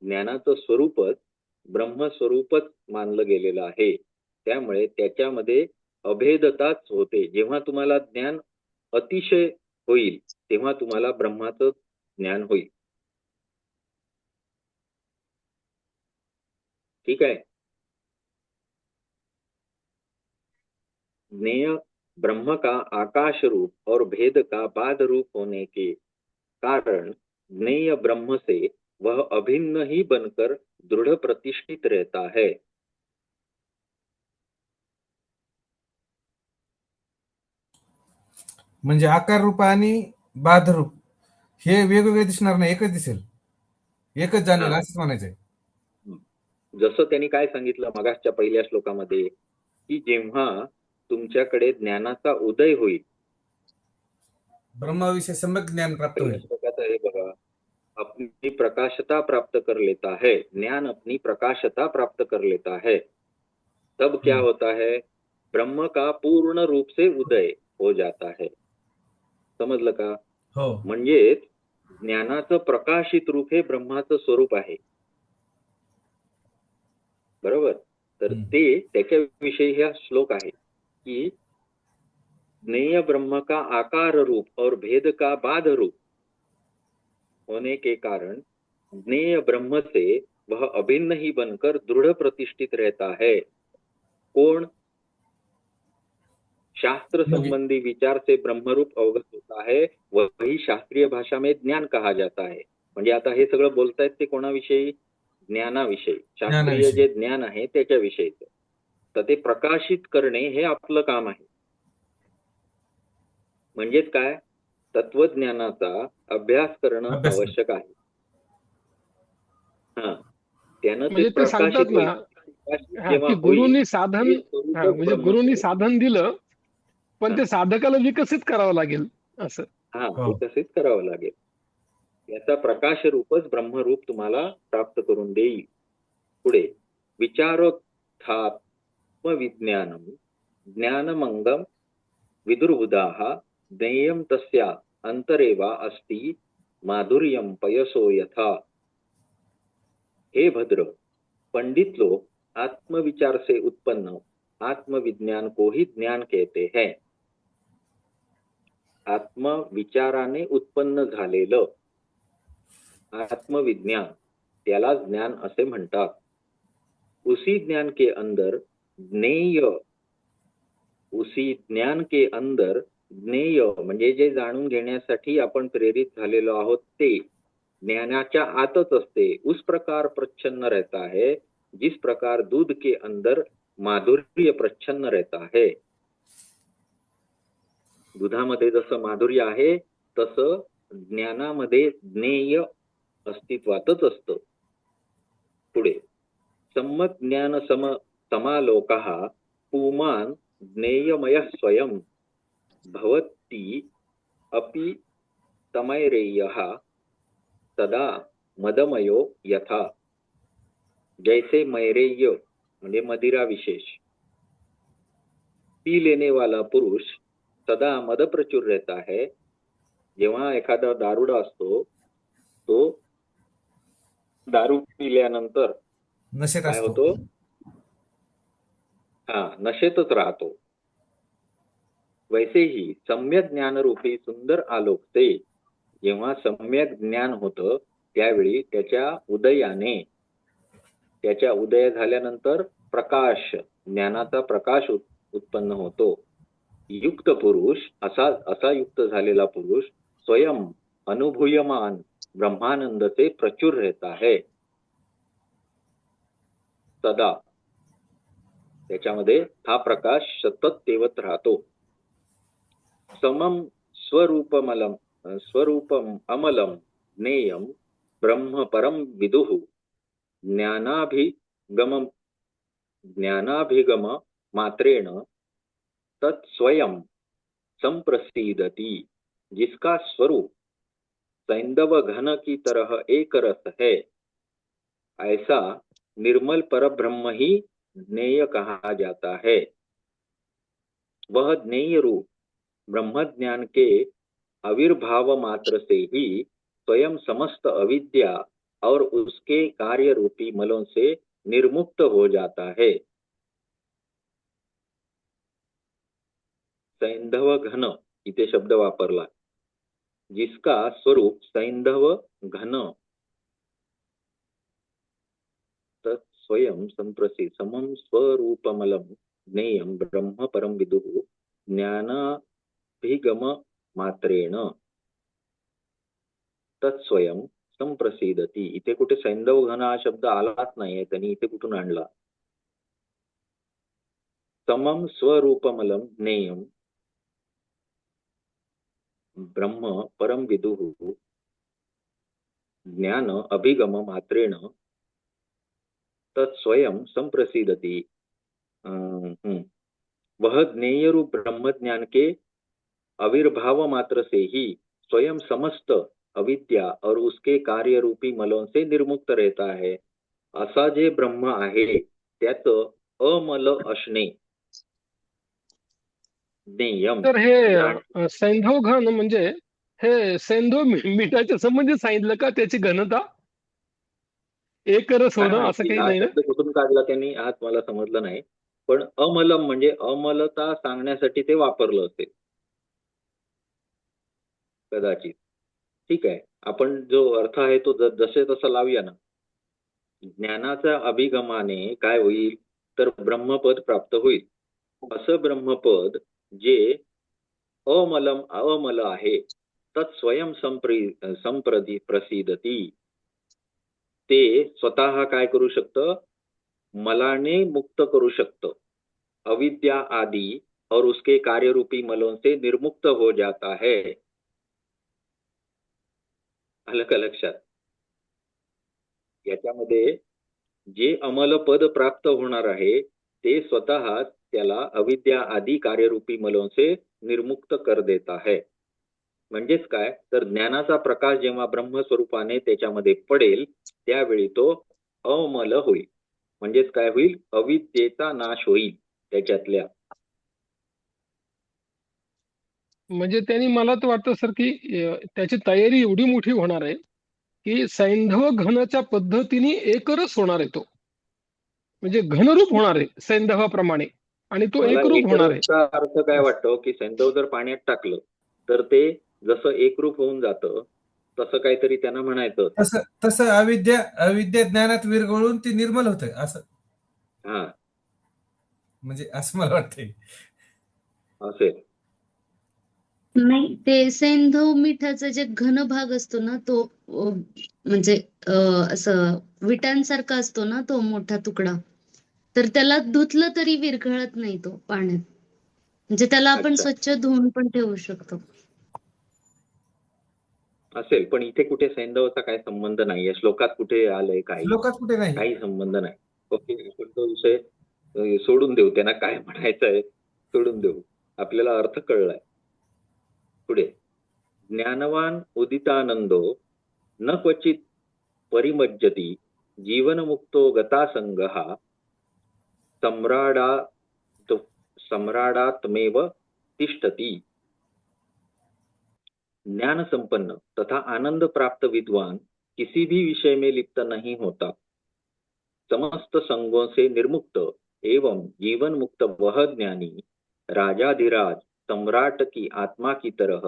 ज्ञानाचं स्वरूपच ब्रह्मस्वरूपच मानलं गेलेलं आहे. त्यामुळे त्याच्यामध्ये अभेदताच होते. जेव्हा तुम्हाला ज्ञान अतिशय होईल तेव्हा तुम्हाला ब्रह्माचं ज्ञान होईल. ठीक आहे. ज्ञेय ब्रह्म का आकाश रूप और भेद का बाध रूप होने के कारण ज्ञेय ब्रह्म से वह अभिन्न ही बनकर दृढ़ प्रतिष्ठित रहता है. म्हणजे आकार रूप आणि बाध रूप हे वेगवेगळे दिसणार नाही, एकच दिसेल, एकच जाणवेल हा. असंच म्हणायचंय. जसं त्यांनी काय सांगितलं मागासच्या पहिल्या श्लोकामध्ये की जेव्हा तुमच्याकडे ज्ञानाचा उदय होईल ब्रह्माविषयी सम्यक ज्ञान प्राप्त पहिल्या होईल. श्लोकात आहे बघा, अपनी प्रकाशता प्राप्त कर लेता है, ज्ञान अपनी प्रकाशता प्राप्त कर लेता है, तब क्या होता है? ब्रह्म का पूर्ण रूप से उदय हो जाता है. समजलं का? हो. म्हणजेच ज्ञानाचं प्रकाशित रूप हे ब्रह्माचं स्वरूप आहे. बरोबर. तर ते त्याच्याविषयी हा श्लोक आहे की ज्ञेय ब्रह्म का आकार रूप और भेद का बाध रूप होने के कारण ज्ञेय ब्रह्म से वह अभिन्न ही बनकर दृढ़ प्रतिष्ठित रहता है. कौन? शास्त्र संबंधी विचार से ब्रह्मरूप अवगत होता है वही शास्त्रीय भाषा में ज्ञान कहा जाता है. म्हणजे आता हे सगळं बोलतायत ते कोणाविषयी? ज्ञानाविषयी. शास्त्रीय जे ज्ञान आहे त्याच्याविषयीच. तर ते प्रकाशित करणे हे आपलं काम आहे. म्हणजेच काय? तत्वज्ञानाचा अभ्यास करणं आवश्यक आहे. हा. त्यानं ते म्हणजे ते सांगतात प्रकाशित ना होईल. की गुरुनी साधन म्हणजे गुरुनी साधन दिलं पण ते साधकाला विकसित करावं लागेल असं. हा, विकसित करावं लागेल. याचा प्रकाश रूपच ब्रह्मरूप तुम्हाला प्राप्त करून देईल. पुढे विचारोत्थात्म विज्ञानम ज्ञानमंगम विदुर्बुधाः ज्ञेयं तस्या अंतरेवा अस्ति माधुर्यम पयसो यथा. हे भद्र, पंडित लोग आत्मविचार से उत्पन्न आत्मविज्ञान को ही ज्ञान कहते हैं. आत्मविचाराने उत्पन्न झालेलं आत्मविज्ञान त्याला ज्ञान असे म्हणतात. उसी ज्ञान के अंदर ज्ञेय, उसी ज्ञान के अंदर ज्ञेय म्हणजे जे जाणून घेण्यासाठी आपण प्रेरित झालेलो आहोत ते ज्ञानाच्या आतच असते. उस प्रकार प्रच्छन्न रहता है जिस प्रकार दूध के अंदर माधुर्य प्रच्छन्न रहता है. दुधामध्ये जसं माधुर्य आहे तसं ज्ञानामध्ये ज्ञेय अस्तित्वातच असतं. पुढे सम्यक ज्ञान समालोकः पुमान् ज्ञेयमयः स्वयं भवति अपि तमैरेयः तदा मदमयो यथा. जैसे मैरेय म्हणजे मदिरा विशेष, पी लेने वाला पुरुष सदा मद प्रचुर रहता है. जेव्हा एखादा दारुडा असतो तो दारू पिल्यानंतर नशेत काय असतो. होतो? हा, नशेतच राहतो. वैसे ही सम्यक ज्ञान रूपी सुंदर आलोक ते जेव्हा सम्यक ज्ञान होतं त्यावेळी त्याच्या उदय झाल्यानंतर प्रकाश, ज्ञानाचा प्रकाश उत्पन्न होतो. युक्त पुरुष असा युक्त झालेला पुरुष स्वयं अनुभूयमान ब्रह्मानंद से प्रचुर रहता है सदा, त्याच्यामध्ये हा प्रकाश सतत तेवत राहतो. समम स्वरूपम अमलम ज्ञेयम ब्रह्म परम विदुः ज्ञानाभिगम मात्रेण तत्स्वयं संप्रसीदति, जिसका स्वरूप सैंधव घन की तरह एक रस है, ऐसा निर्मल परब्रह्म ही ज्ञेय कहा जाता है. वह ज्ञेय रूप ब्रह्म ज्ञान के आविर्भाव मात्र से ही स्वयं समस्त अविद्या और उसके कार्य रूपी मलों से निर्मुक्त हो जाता है. सैंधव घन इथे शब्द वापरला, जिसका स्वरूप सैंधव घन तत्स्वयं संप्रसिद्ध समम स्वरूपमलम ज्ञेयम ब्रह्म परम विदुः ज्ञानाभिगम मात्रेण तत्स्वयं संप्रसिदती. इथे कुठे सैंधव घन हा शब्द आलाच नाहीये, त्यांनी इथे कुठून आणला? समम स्वरूपमलम ज्ञेयम ब्रह्म परम विदुः ज्ञान अभिगम मात्रेण तत्स्वयं संप्रसिदती. वह ज्ञेय रूप ब्रह्म ज्ञान के आविर्भाव मात्र से ही स्वयं समस्त अविद्या और उसके कार्य रूपी मलों से निर्मुक्त रहता है. असा जे ब्रह्म आहे त्याचं अमल असणे ज्ञेयम. तर हे सैंधव घन म्हणजे हे सैंधव मिठाच्या संबंधित सांगितलं का त्याची घनता एक रस काय होणं असं माहिती काही हा नाही ना? शब्द कुठून काढला त्यांनी आज मला समजलं नाही, पण अमलम म्हणजे अमलता सांगण्यासाठी ते वापरलं असेल कदाचित. ठीक आहे, आपण जो अर्थ आहे तो जसे तसा लावूया ना. ज्ञानाच्या अभिगमाने काय होईल तर ब्रह्मपद प्राप्त होईल. असं ब्रह्मपद जे अमल आहे तत्स्वयं प्रसिदती, ते स्वतः काय करू शकतं? मलाने मुक्त करू शकतं. अविद्या आदि और उसके कार्य रूपी मलों से निर्मुक्त हो जाता है. आलं का लक्षात? याच्यामध्ये जे अमल पद प्राप्त होणार आहे ते स्वतः त्याला अविद्या आदि कार्यरूपी मलों से निर्मुक्त कर देता है. म्हणजेच काय तर ज्ञानाचा प्रकाश जेव्हा ब्रह्मस्वरूपाने त्याच्यामध्ये पडेल त्यावेळी तो अमल होईल. म्हणजेच काय होईल? अविद्येचा नाश होईल त्याच्यातल्या. म्हणजे त्यांनी मला तर वाटतं सर की त्याची तयारी एवढी मोठी होणार आहे की सैंधव घनच्या पद्धतीने एकरस होणार आहे तो, म्हणजे घनरूप होणार आहे सैंधवाप्रमाणे आणि तो मला एकरूप होणार आहे. एकरसचा अर्थ काय वाटतो की सैंधव जर पाण्यात टाकलं तर ते जसं एकरूप होऊन जातं तसं काहीतरी त्यांना म्हणायचं. तसं तसं अविद्या ज्ञानात विरघळून ती निर्मल होते असं. हा, म्हणजे असं मला वाटतंय. असेल. नाही, ते सैंधव मिठाचा जे घन भाग असतो ना तो म्हणजे असं विटांसारखा असतो ना तो मोठा तुकडा, तर त्याला धुतलं तरी विरघळत नाही तो पाण्यात. म्हणजे त्याला आपण अच्छा. स्वच्छ धुवून पण ठेवू शकतो. असेल, पण इथे कुठे सैंधवचा काय संबंध नाहीये. श्लोकात कुठे आलंय? लोकात कुठे नाही. काही संबंध नाही. ओके, आपण तो विषय सोडून देऊ. त्यांना काय म्हणायचं आहे सोडून देऊ. आपल्याला अर्थ कळलाय. पुढे ज्ञानवान उदितानंदो न क्वचित परिमज्जती जीवनमुक्तो गतासंगः सम्राडात्मेव तिष्ठति. ज्ञान संपन्न तथा आनंद प्राप्त विद्वान किसी भी विषय में लिप्त नहीं होता. समस्त संगों से निर्मुक्त एवं जीवन मुक्त वह ज्ञानी राजाधिराज सम्राट की आत्मा की तरह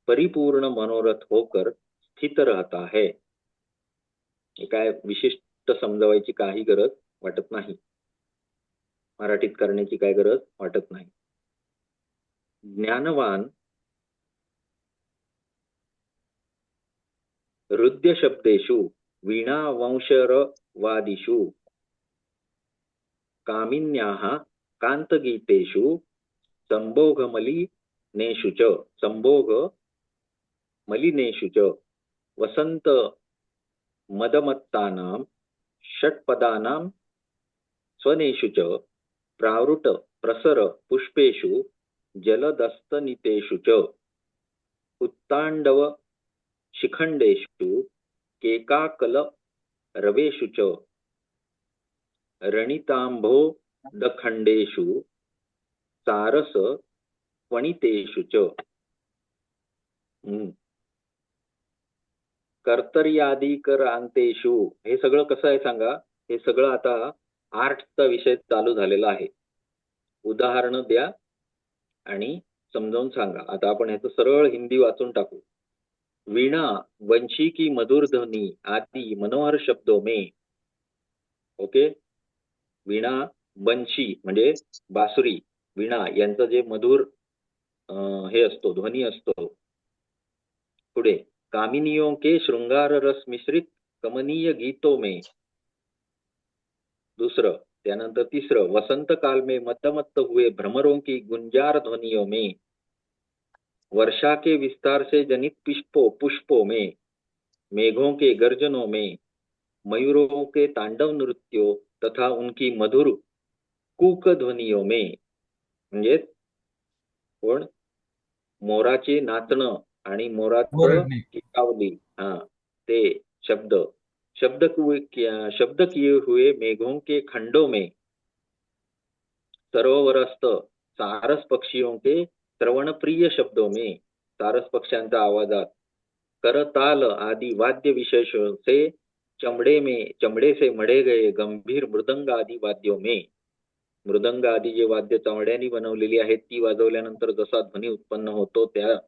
परिपूर्ण मनोरथ होकर स्थित रहता है. हे काय विशिष्ट समजावायची काही गरज वाटत नाही. मराठीत करण्याची काय गरज वाटत नाही. ज्ञानवान हृद्य शब्देषु वीणा वंशरवादिषु कामिन्याः कान्तगीतेषु संभोगमलिनेषु च वसंत मदमत्तानां षट्पदानां स्वनेषु च प्रावृट प्रसर पुष्पेषु जलदस्तनितेषु च उत्ताण्डव शिखण्डेषु केकाकल रवेषु च रणिताम्भोदखण्डेषु सारस वणितेषु च कर्तर्यादिकरांतेषु. हे सगळं कसं आहे सांगा. हे सगळं आता आर्टचा विषय चालू झालेला आहे. उदाहरणं द्या आणि समजावून सांगा. आता आपण ह्याचं सरळ हिंदी वाचून टाकू. वीणा वंशी की मधुर ध्वनी आदि मनोहर शब्दों में. ओके. वीणा बंशी म्हणजे बासुरी, वीणा यांचं जे मधुर हे असतो, ध्वनी असतो. पुढे कामिनियों के श्रृंगार रस मिश्रित कमनीय गीतों में. दूसरं, त्यानंतर तिसरं, वसंत काल में मत्त हुए भ्रमरों की गुंजार ध्वनियों में. वर्षा के विस्तार से जनित पुष्पों में, मेघों के गर्जनों में, मयूरों के तांडव नृत्यों तथा उनकी मधुर कूक ध्वनियों में. म्हणजे कोण, मोराचे नाचणं आणि मोराचं ओरडणे. किकावली, ते शब्द किए हुए मेघों के खंडों में, सरोवरस्थ सारस पक्षियों के श्रवण प्रिय शब्दों में, सारस पक्ष्यांच्या आवाजात, करताल आदि वाद्य विशेषों से चमड़े से मढ़े गए गंभीर मृदंग आदि वाद्यों में. मृदंग आदि जे वाद्य चमड्यानी बनवलेली आहेत ती वाजवल्यानंतर जसा ध्वनी उत्पन्न होतो त्या.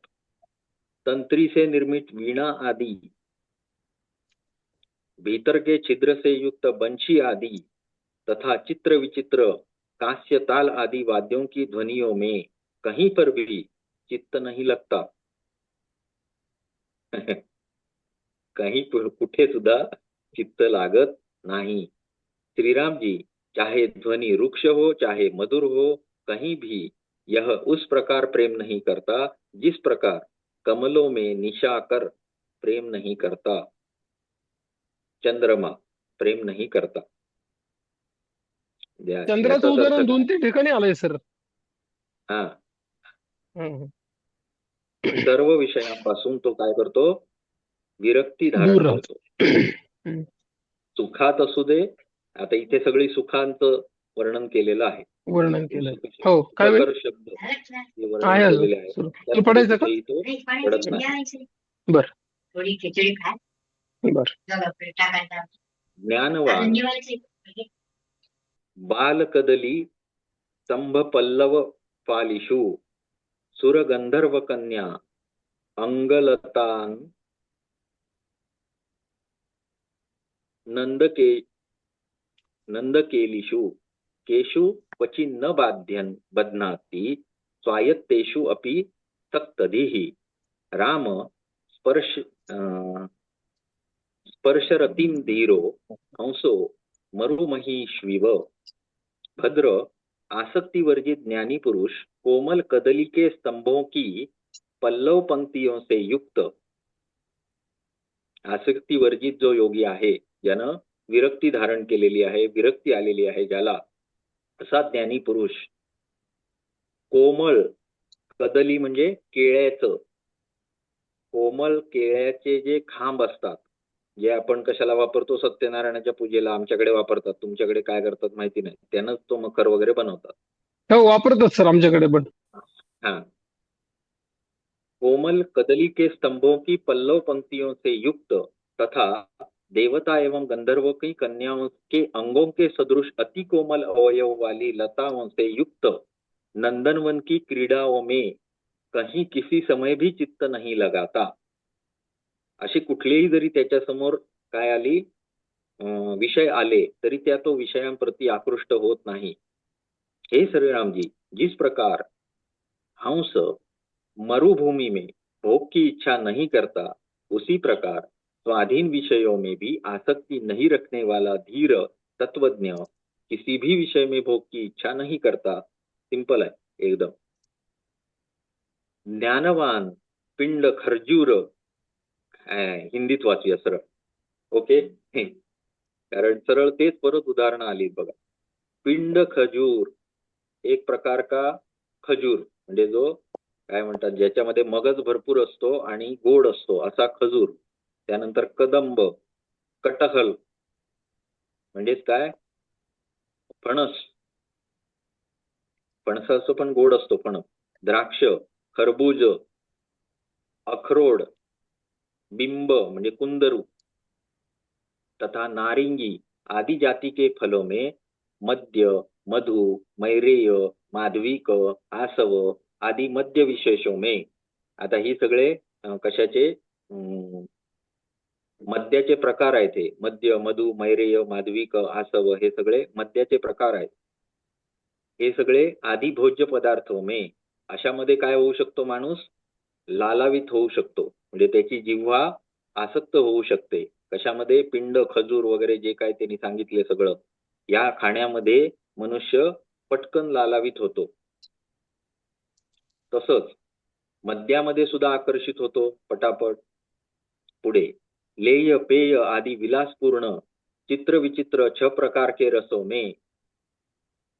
तंत्री से निर्मित वीणा आदि, भीतर के छिद्र से युक्त बंशी आदि तथा चित्र विचित्र कांस्य ताल आदि वाद्यों की ध्वनियों में कहीं पर भी चित्त नहीं लगता. कहीं कुठे सुद्धा चित्त लागत नाही. श्रीराम जी, चाहे ध्वनि रुक्ष हो चाहे मधुर हो, कहीं भी यह उस प्रकार प्रेम नहीं करता जिस प्रकार कमलों में निशाकर प्रेम नहीं करता, चंद्रमा प्रेम नहीं करता. चंद्राचं उदाहरण 2-3 ठिकाणी आलंय सर. हा. सर्व विषयांपासून तो काय करतो, विरक्ती धारण करतो. सुखात असू दे. आता इथे सगळी सुखांचं वर्णन केलेलं आहे. वर्णन केलं. हो, काय सुखकर शब्द हे वर्णन केलेले आहे. तू पडायचं का? तो पडत नाही. बर बर. ज्ञानवान बालकदली स्तंभ पल्लव पालिषु सुरगंधर्व कन्या अंगलतान नंदकेलिषु केषु क्वचि न बध्नाति स्वायत्तेषु अपि तक्तधिः. राम स्पर्शरतिं धीरो हंसो मरुमहीष्विव. भद्र आसक्ति वर्जित ज्ञानी पुरुष कोमल कदली के स्तंभों की पल्लव पंक्तियों से युक्त. आसक्ती वर्जित जो योगी आहे, ज्यानं विरक्ती धारण केलेली आहे, विरक्ती आलेली आहे ज्याला, असा ज्ञानी पुरुष कोमल कदली म्हणजे केळ्याचं, कोमल केळ्याचे जे खांब असतात, जे आपण कशाला वापरतो, सत्यनारायणाच्या पूजेला आमच्याकडे वापरतात, तुमच्याकडे काय करतात माहिती नाही, त्यानंच तो मखर वगैरे बनवतात. हो, वापरतात सर आमच्याकडे पण. हाँ. कोमल कदली के स्तंभों की पल्लव पंक्तियों से युक्त तथा देवता एवं गंधर्वों की कन्याओं के अंगों के सदृश अति कोमल अवयव वाली लताओं से युक्त नंदनवन की क्रीडाओं में कहीं किसी समय भी चित्त नहीं लगाता. अशी कुठलेही जरी त्याच्या समोर काय आली विषय आले तरी त्या तो विषयांप्रती आकृष्ट होत नाही. हे श्रीरामजी, जिस प्रकार हंस मरुभूमि में भोग की इच्छा नहीं करता, उसी प्रकार स्वाधीन विषयों में भी आसक्ति नहीं रखने वाला धीर तत्वज्ञ किसी भी विषय में भोग की इच्छा नहीं करता. सिंपल आहे एकदम. ज्ञानवान पिंड खर्जूर, हिंदीत वाचूया सरळ. ओके, कारण सरळ तेच परत उदाहरणं आली बघा. पिंड खजूर, एक प्रकार का खजूर, म्हणजे जो काय म्हणतात ज्याच्यामध्ये मगज भरपूर असतो आणि गोड असतो असा खजूर. त्यानंतर कदंब, कटहल म्हणजेच काय, फणस. फणसाचं पण गोड असतो फणस. द्राक्ष, खरबूज, अखरोड, बिंब म्हणजे कुंदरू, तथा नारिंगी आदि जाति के फलों में मद्य, मधु, मैरेय, माधविक, आसव आदि मद्य विशेषों में. आता ही सगळे कशाचे मद्याचे प्रकार आहेत. हे मद्य, मधु, मैरेय, माधविक, आसव हे सगळे मद्याचे प्रकार आहेत. हे सगळे आदि भोज्य पदार्थ में. अशामध्ये काय होऊ शकतो माणूस, लालावित होऊ शकतो, म्हणजे त्याची जिव्हा आसक्त होऊ शकते. कशामध्ये, पिंड, खजूर वगैरे जे काय त्यांनी सांगितले सगळं, या खाण्यामध्ये मनुष्य पटकन लालावित होतो. तसंच मद्यामध्ये सुद्धा आकर्षित होतो पटापट. पुढे लेय, पेय आदि विलासपूर्ण चित्र विचित्र 6 प्रकार के रसों में.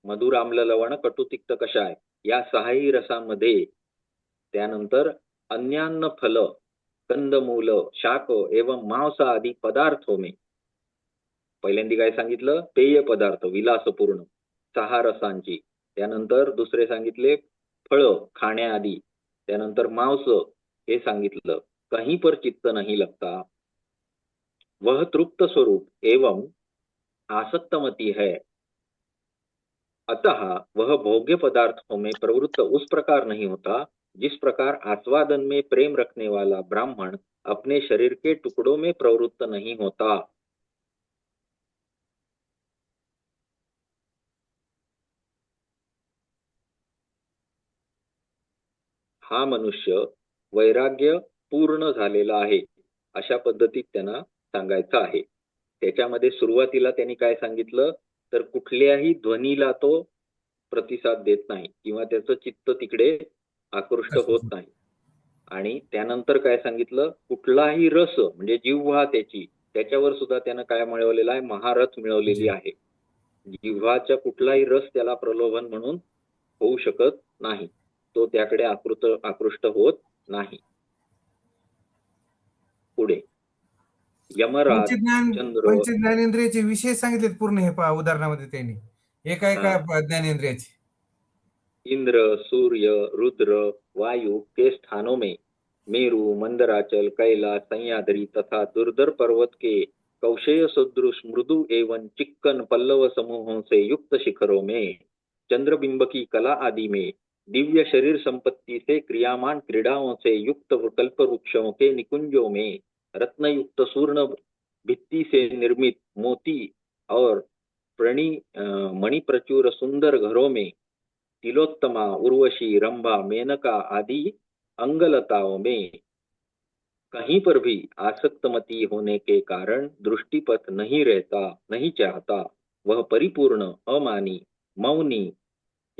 मधुर, आम्ल, लवण, कटु, तिक्त, कषाय या 6ही रसामध्ये. त्यानंतर अन्यान्न फल, कंदमूल, शाक एवं मांस आदि पदार्थों में. पहिल्यांदा काय सांगितलं, पेय पदार्थ विलासपूर्ण 6 रसांची. त्यानंतर दुसरे सांगितले फळ खाण्याआधी. त्यानंतर मांस हे सांगितलं. कहीं पर चित्त नहीं लगता. वह तृप्त स्वरूप एवं आसक्तमती है, अतः वह भोग्य पदार्थों में प्रवृत्त उस प्रकार नहीं होता जिस प्रकार आस्वादन में प्रेम रखने वाला ब्राह्मण अपने शरीर के टुकड़ों में प्रवृत्त नहीं होता. हा मनुष्य वैराग्य पूर्ण झालेला आहे अशा पद्धतीत त्यांना सांगायचं आहे. त्याच्यामध्ये सुरुवातीला त्यांनी काय सांगितलं, तर कुठल्याही ध्वनीला तो प्रतिसाद देत नाही किंवा त्याचं चित्त तिकडे आकृष्ट होत नाही. आणि त्यानंतर काय सांगितलं, कुठलाही रस म्हणजे जिव्हा त्याच्यावर सुद्धा त्यानं काय मिळवलेला आहे, महारथ मिळवलेली आहे. जिव्हाचा कुठलाही रस त्याला प्रलोभन म्हणून होऊ शकत नाही. तो त्याकडे आकृष्ट होत नाही. पुढे यमराज, चंद्र, पंचज्ञानेंद्रियाचे विषय सांगितलेत पूर्ण हे उदाहरणामध्ये त्यांनी. एका ज्ञानेंद्रियाचे इंद्र, सूर्य, रुद्र, वायु के स्थानों में मेरु, मंदराचल, कैलाश, सह्याद्री तथा दुर्धर पर्वत के कौशेय सदृश मृदु एवं चिक्कन पल्लव समूहों से युक्त शिखरों में, चंद्रबिंब की कला आदि में, दिव्य शरीर संपत्ति से क्रियामान क्रीड़ाओं से युक्त कल्प वृक्षों के निकुंजों में, रत्न युक्त सूर्ण भित्ति से निर्मित मोती और मणि प्रचुर सुंदर घरों में, तिलोत्तमा, उर्वशी, रंभा, मेनका आदि अंगलताओं में कहीं पर भी आसक्तमती होने के कारण दृष्टिपथ नहीं रहता, नहीं चाहता. वह परिपूर्ण, अमानी, मौनी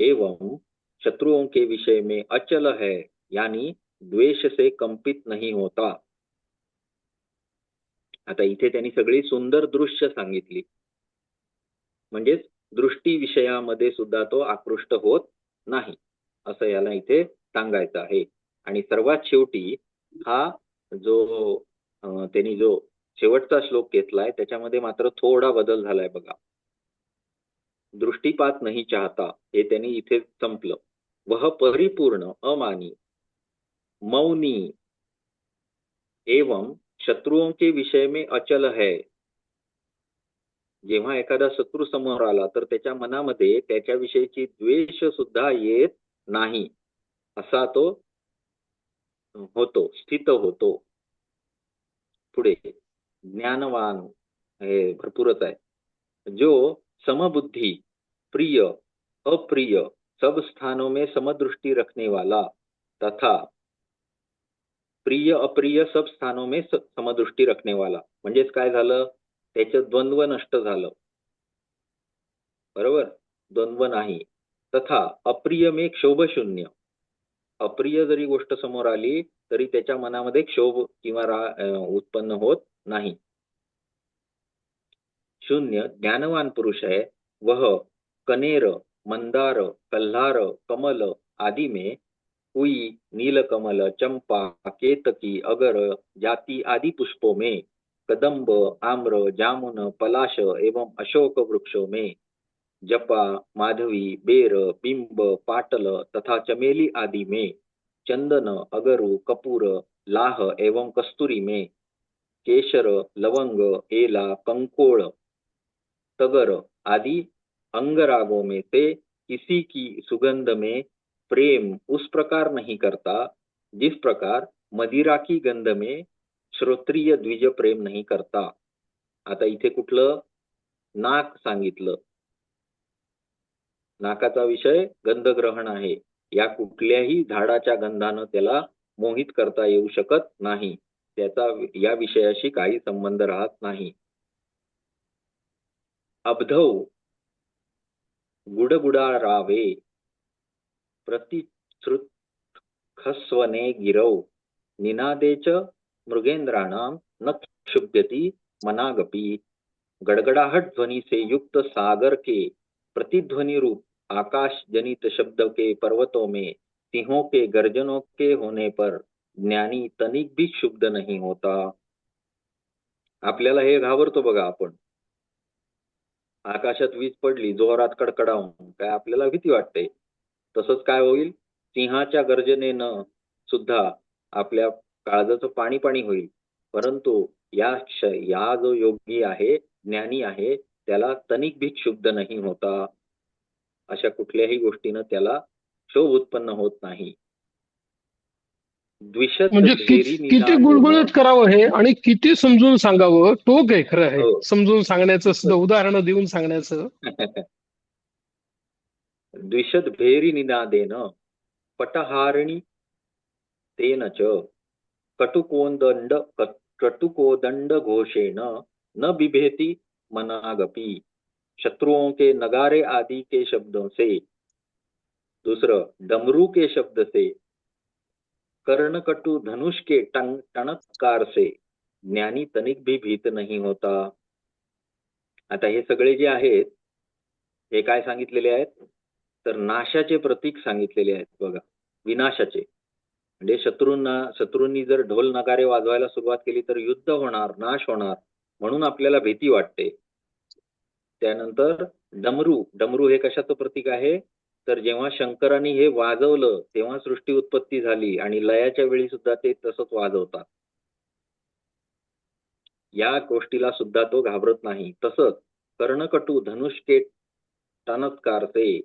एवं शत्रुओं के विषय में अचल है, यानी द्वेष से कंपित नहीं होता. आता इथे त्यांनी सगळी सुंदर दृश्य सांगितली. म्हणजेच दृष्टी विषयामध्ये सुद्धा तो आकृष्ट होत नाही असं याला इथे सांगायचं आहे. आणि सर्वात शेवटी हा जो त्यांनी जो शेवटचा श्लोक घेतलाय त्याच्यामध्ये मात्र थोडा बदल झालाय बघा. दृष्टिपात नहीं चाहता हे त्यांनी इथे संपलं. वह परिपूर्ण, अमानी, मौनी एवं शत्रुओं के विषय में अचल है. जेव्हा एखादा शत्रू समोर आला तर त्याच्या मनामध्ये त्याच्याविषयीची द्वेष सुद्धा येत नाही असा तो होतो, स्थित होतो. पुढे ज्ञानवान, हे भरपूरच आहे. जो समबुद्धि, प्रिय, अप्रिय सब स्थानों में समदृष्टि रखने वाला तथा प्रिय अप्रिय सब स्थानों में समदृष्टी रखने वाला, म्हणजेच काय झालं, त्याचं द्वंद्व नष्ट झालं. बरोबर, द्वंद्व नाही. तथा अप्रिय में क्षोभ शून्य, अप्रिय जरी गोष्ट समोर आली तरी त्याच्या मनामध्ये क्षोभ किंवा उत्पन्न होत नाही. शून्य ज्ञानवान पुरुष है, वह कनेर, मंदार, कल्हार, कमल आदि में कुई, नीलकमल, चंपा, केतकी, अगर, जाति आदि पुष्पों में, कदम्ब, आम्र, जामुन, पलाश एवं अशोक वृक्षों में, जपा, माधवी, बेर, बिंब, पाटल तथा चमेली आदि में, चंदन, अगरु, कपूर, लाह एवं कस्तूरी में, केशर, लवंग, एला, कंकोड़, तगर आदि अंगरागों में से किसी की सुगंध में प्रेम उस प्रकार नहीं करता जिस प्रकार मदिरा की गंध में श्रोत्रिय द्विज प्रेम नहीं करता. आता इथे कुठलं नाक सांगितलं. नाकाचा विषय गंधग्रहण आहे. या कुठल्याही झाडाच्या गंधानं त्याला मोहित करता येऊ शकत नाही. त्याचा या विषयाशी काही संबंध राहत नाही. अब्धौ गुडगुडारावे प्रतिश्रुत खस्वने गिरौ, निनादेच मृगेंद्राणाम न क्षुभ्यति मनागपि. गड़गड़ाहट ध्वनि से युक्त सागर के प्रतिध्वनि रूप आकाश जनित शब्द के पर्वतों में सिंहों के गर्जनों के होने पर ज्ञानी तनिक भी क्षुब्ध नहीं होता. आपल्याला हे घाबरतो बघा आपण. आकाशात वीज पडली जोरात कडकडावून, काय आपल्याला भीती वाटते. तसंच काय होईल, सिंहाच्या गर्जनेनं सुद्धा आपल्या काळजाचं पाणी पाणी होईल. परंतु या जो योगी आहे, ज्ञानी आहे, त्याला तनिक भी क्षुब्ध नाही होता. अशा कुठल्याही गोष्टीनं त्याला क्षोभ उत्पन्न होत नाही. द्विषद म्हणजे भेरी किती निनादेन. गुळगुळीत करावं हे आणि किती समजून सांगावं, टोक आहे खरं आहे. हो. समजून सांगण्याचं सुद्धा, उदाहरणं देऊन सांगण्याचं. द्विषद भेरी निनादेन पटहारिणी तेन च कटुकोदंड घोषेण न बिभेति मनागपि. शत्रुओं के नगारे आदि के शब्दों से, दूसरा डमरू के शब्द से, कर्णकटु धनुष के टणत्कार से ज्ञानी तनिक भी भीत नहीं होता. आता हे सगळे जे आहेत हे काय सांगितलेले आहेत, तर नाशाचे प्रतीक सांगितलेले आहेत बघा. विनाशाचे म्हणजे शत्रूंनी जर ढोल नगारे वाजवायला सुरुवात केली तर युद्ध होणार, नाश होणार, म्हणून आपल्याला भीती वाटते. त्यानंतर डमरू हे कशाचं प्रतीक आहे, तर जेव्हा शंकरांनी हे वाजवलं तेव्हा सृष्टी उत्पत्ती झाली आणि लयाच्या वेळी सुद्धा ते तसंच वाजवतात. या गोष्टीला सुद्धा तो घाबरत नाही. तसंच कर्णकटू धनुष के टणत्कार से,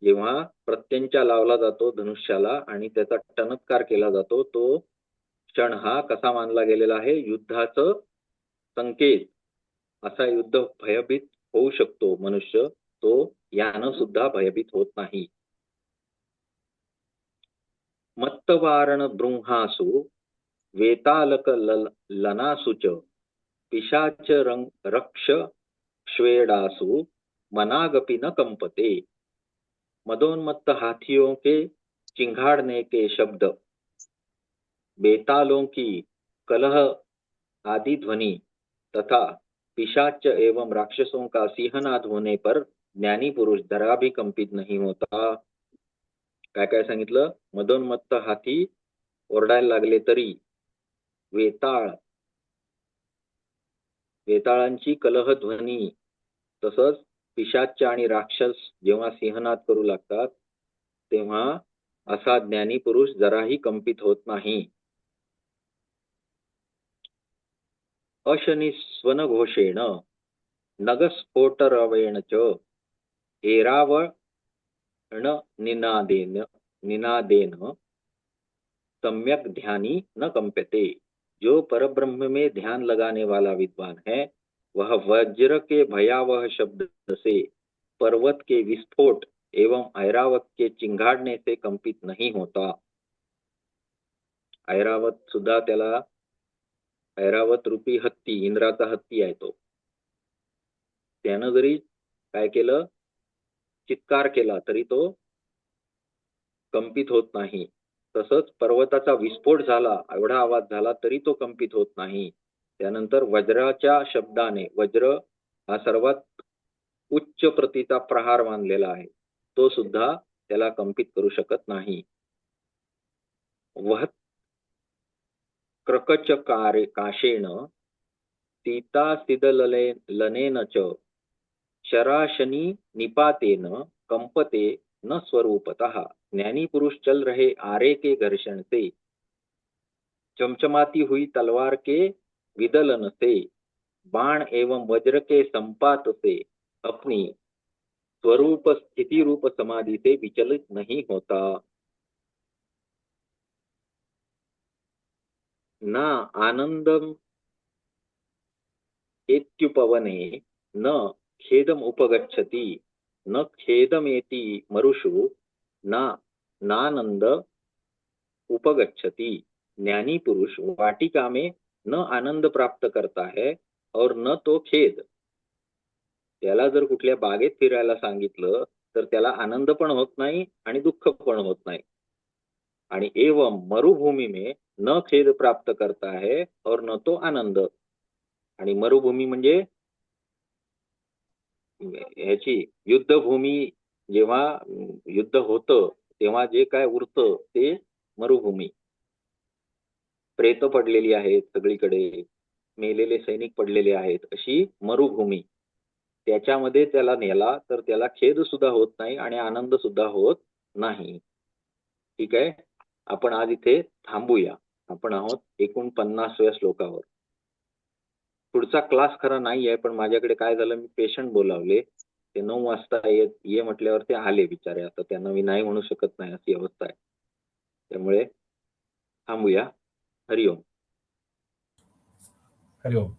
जेव्हा प्रत्यंचा लावला जातो धनुष्याला आणि त्याचा टणत्कार केला जातो, तो क्षण हा कसा मानला गेलेला आहे, युद्धाचं संकेत. असा युद्ध भयभीत होऊ शकतो मनुष्य, तो यानं सुद्धा भयभीत होत नाही. मत्तवारण बृंहासु वेतालक लनासुच पिशाच रक्ष श्वेडासु मनागपि न कंपते. मदोन्मत्त हाथियों के चिंघाड़ने के शब्द, बेतालों की कलह आदि ध्वनि तथा पिशाच एवं राक्षसों का सिंहनाद होने पर ज्ञानी पुरुष जरा भी कंपित नहीं होता. काय काय सांगितलं, मदोन्मत्त हाती ओरडायला लागले तरी, वेताळांची कलह ध्वनी, तसंच पिशाच आणि राक्षस जेव्हा सिंहनाद करू लागतात तेव्हा असा ज्ञानी पुरुष जराही कंपित होत नाही. अशनिस्वन घोषेण नगस्फोटरवेण च एरावण निनादेन सम्यक ध्यानी न कंपते. जो परब्रह्म में ध्यान लगाने वाला विद्वान है, वह वज्र के भयावह शब्द से, पर्वत के विस्फोट एवं ऐरावत के चिंगाड़ने से कंपित नहीं होता. ऐरावत सुद्धा त्याला ऐरावत रूपी हत्ती, इंद्राचा हत्ती आहे तो. त्यानं जरी काय केलं, चित्कार केला तरी तो कंपित होत नाही. तसंच पर्वताचा विस्फोट झाला, एवढा आवाज झाला तरी तो कंपित होत नाही. त्यानंतर वज्राच्या शब्दाने, वज्र हा सर्वात उच्च प्रतीचा प्रहार मानलेला आहे, तो सुद्धा त्याला कंपित करू शकत नाही. वहत क्रकचकारे काशेन सीतासिदलनेन च शराशनी निपातेन कंपते न स्वरूपतः. ज्ञानी पुरुष चल रहे आरे के घर्षण से, चमचमाती हुई तलवार के विदलन से, बाण एवं वज्र के संपात से अपनी स्वरूप स्थिति रूप समाधि से विचलित नहीं होता. न आनंदम एत्युपवने न खेदम उपगच्छति, न खेदमेति मरुषु नानंद उपगच्छति. ज्ञानी पुरुष वाटिका में न आनंद प्राप्त करता है और न तो खेद. त्याला जर कुठल्या बागेत फिरायला सांगितलं तर त्याला आनंद पण होत नाही आणि दुःख पण होत नाही. आणि एवं मरुभूमी में न खेद प्राप्त करता है और न तो आनंद. आणि मरुभूमी म्हणजे ह्याची युद्धभूमी, जेव्हा युद्ध होतं तेव्हा जे काय उरतं ते मरुभूमी. प्रेत पडलेली आहेत सगळीकडे, मेलेले सैनिक पडलेले आहेत, अशी मरुभूमी. त्याच्यामध्ये त्याला नेला तर त्याला खेद सुद्धा होत नाही आणि आनंद सुद्धा होत नाही. ठीक आहे, आपण आज इथे थांबूया. आपण आहोत 49व्या श्लोकावर. पुढचा क्लास खरा नाही आहे, पण माझ्याकडे काय झालं, मी पेशंट बोलावले, ते 9 वाजता ये म्हटल्यावर ते आले बिचारे. आता त्यांना मी नाही म्हणू शकत नाही, अशी अवस्था आहे. त्यामुळे थांबूया. हरिओम. हरिओम.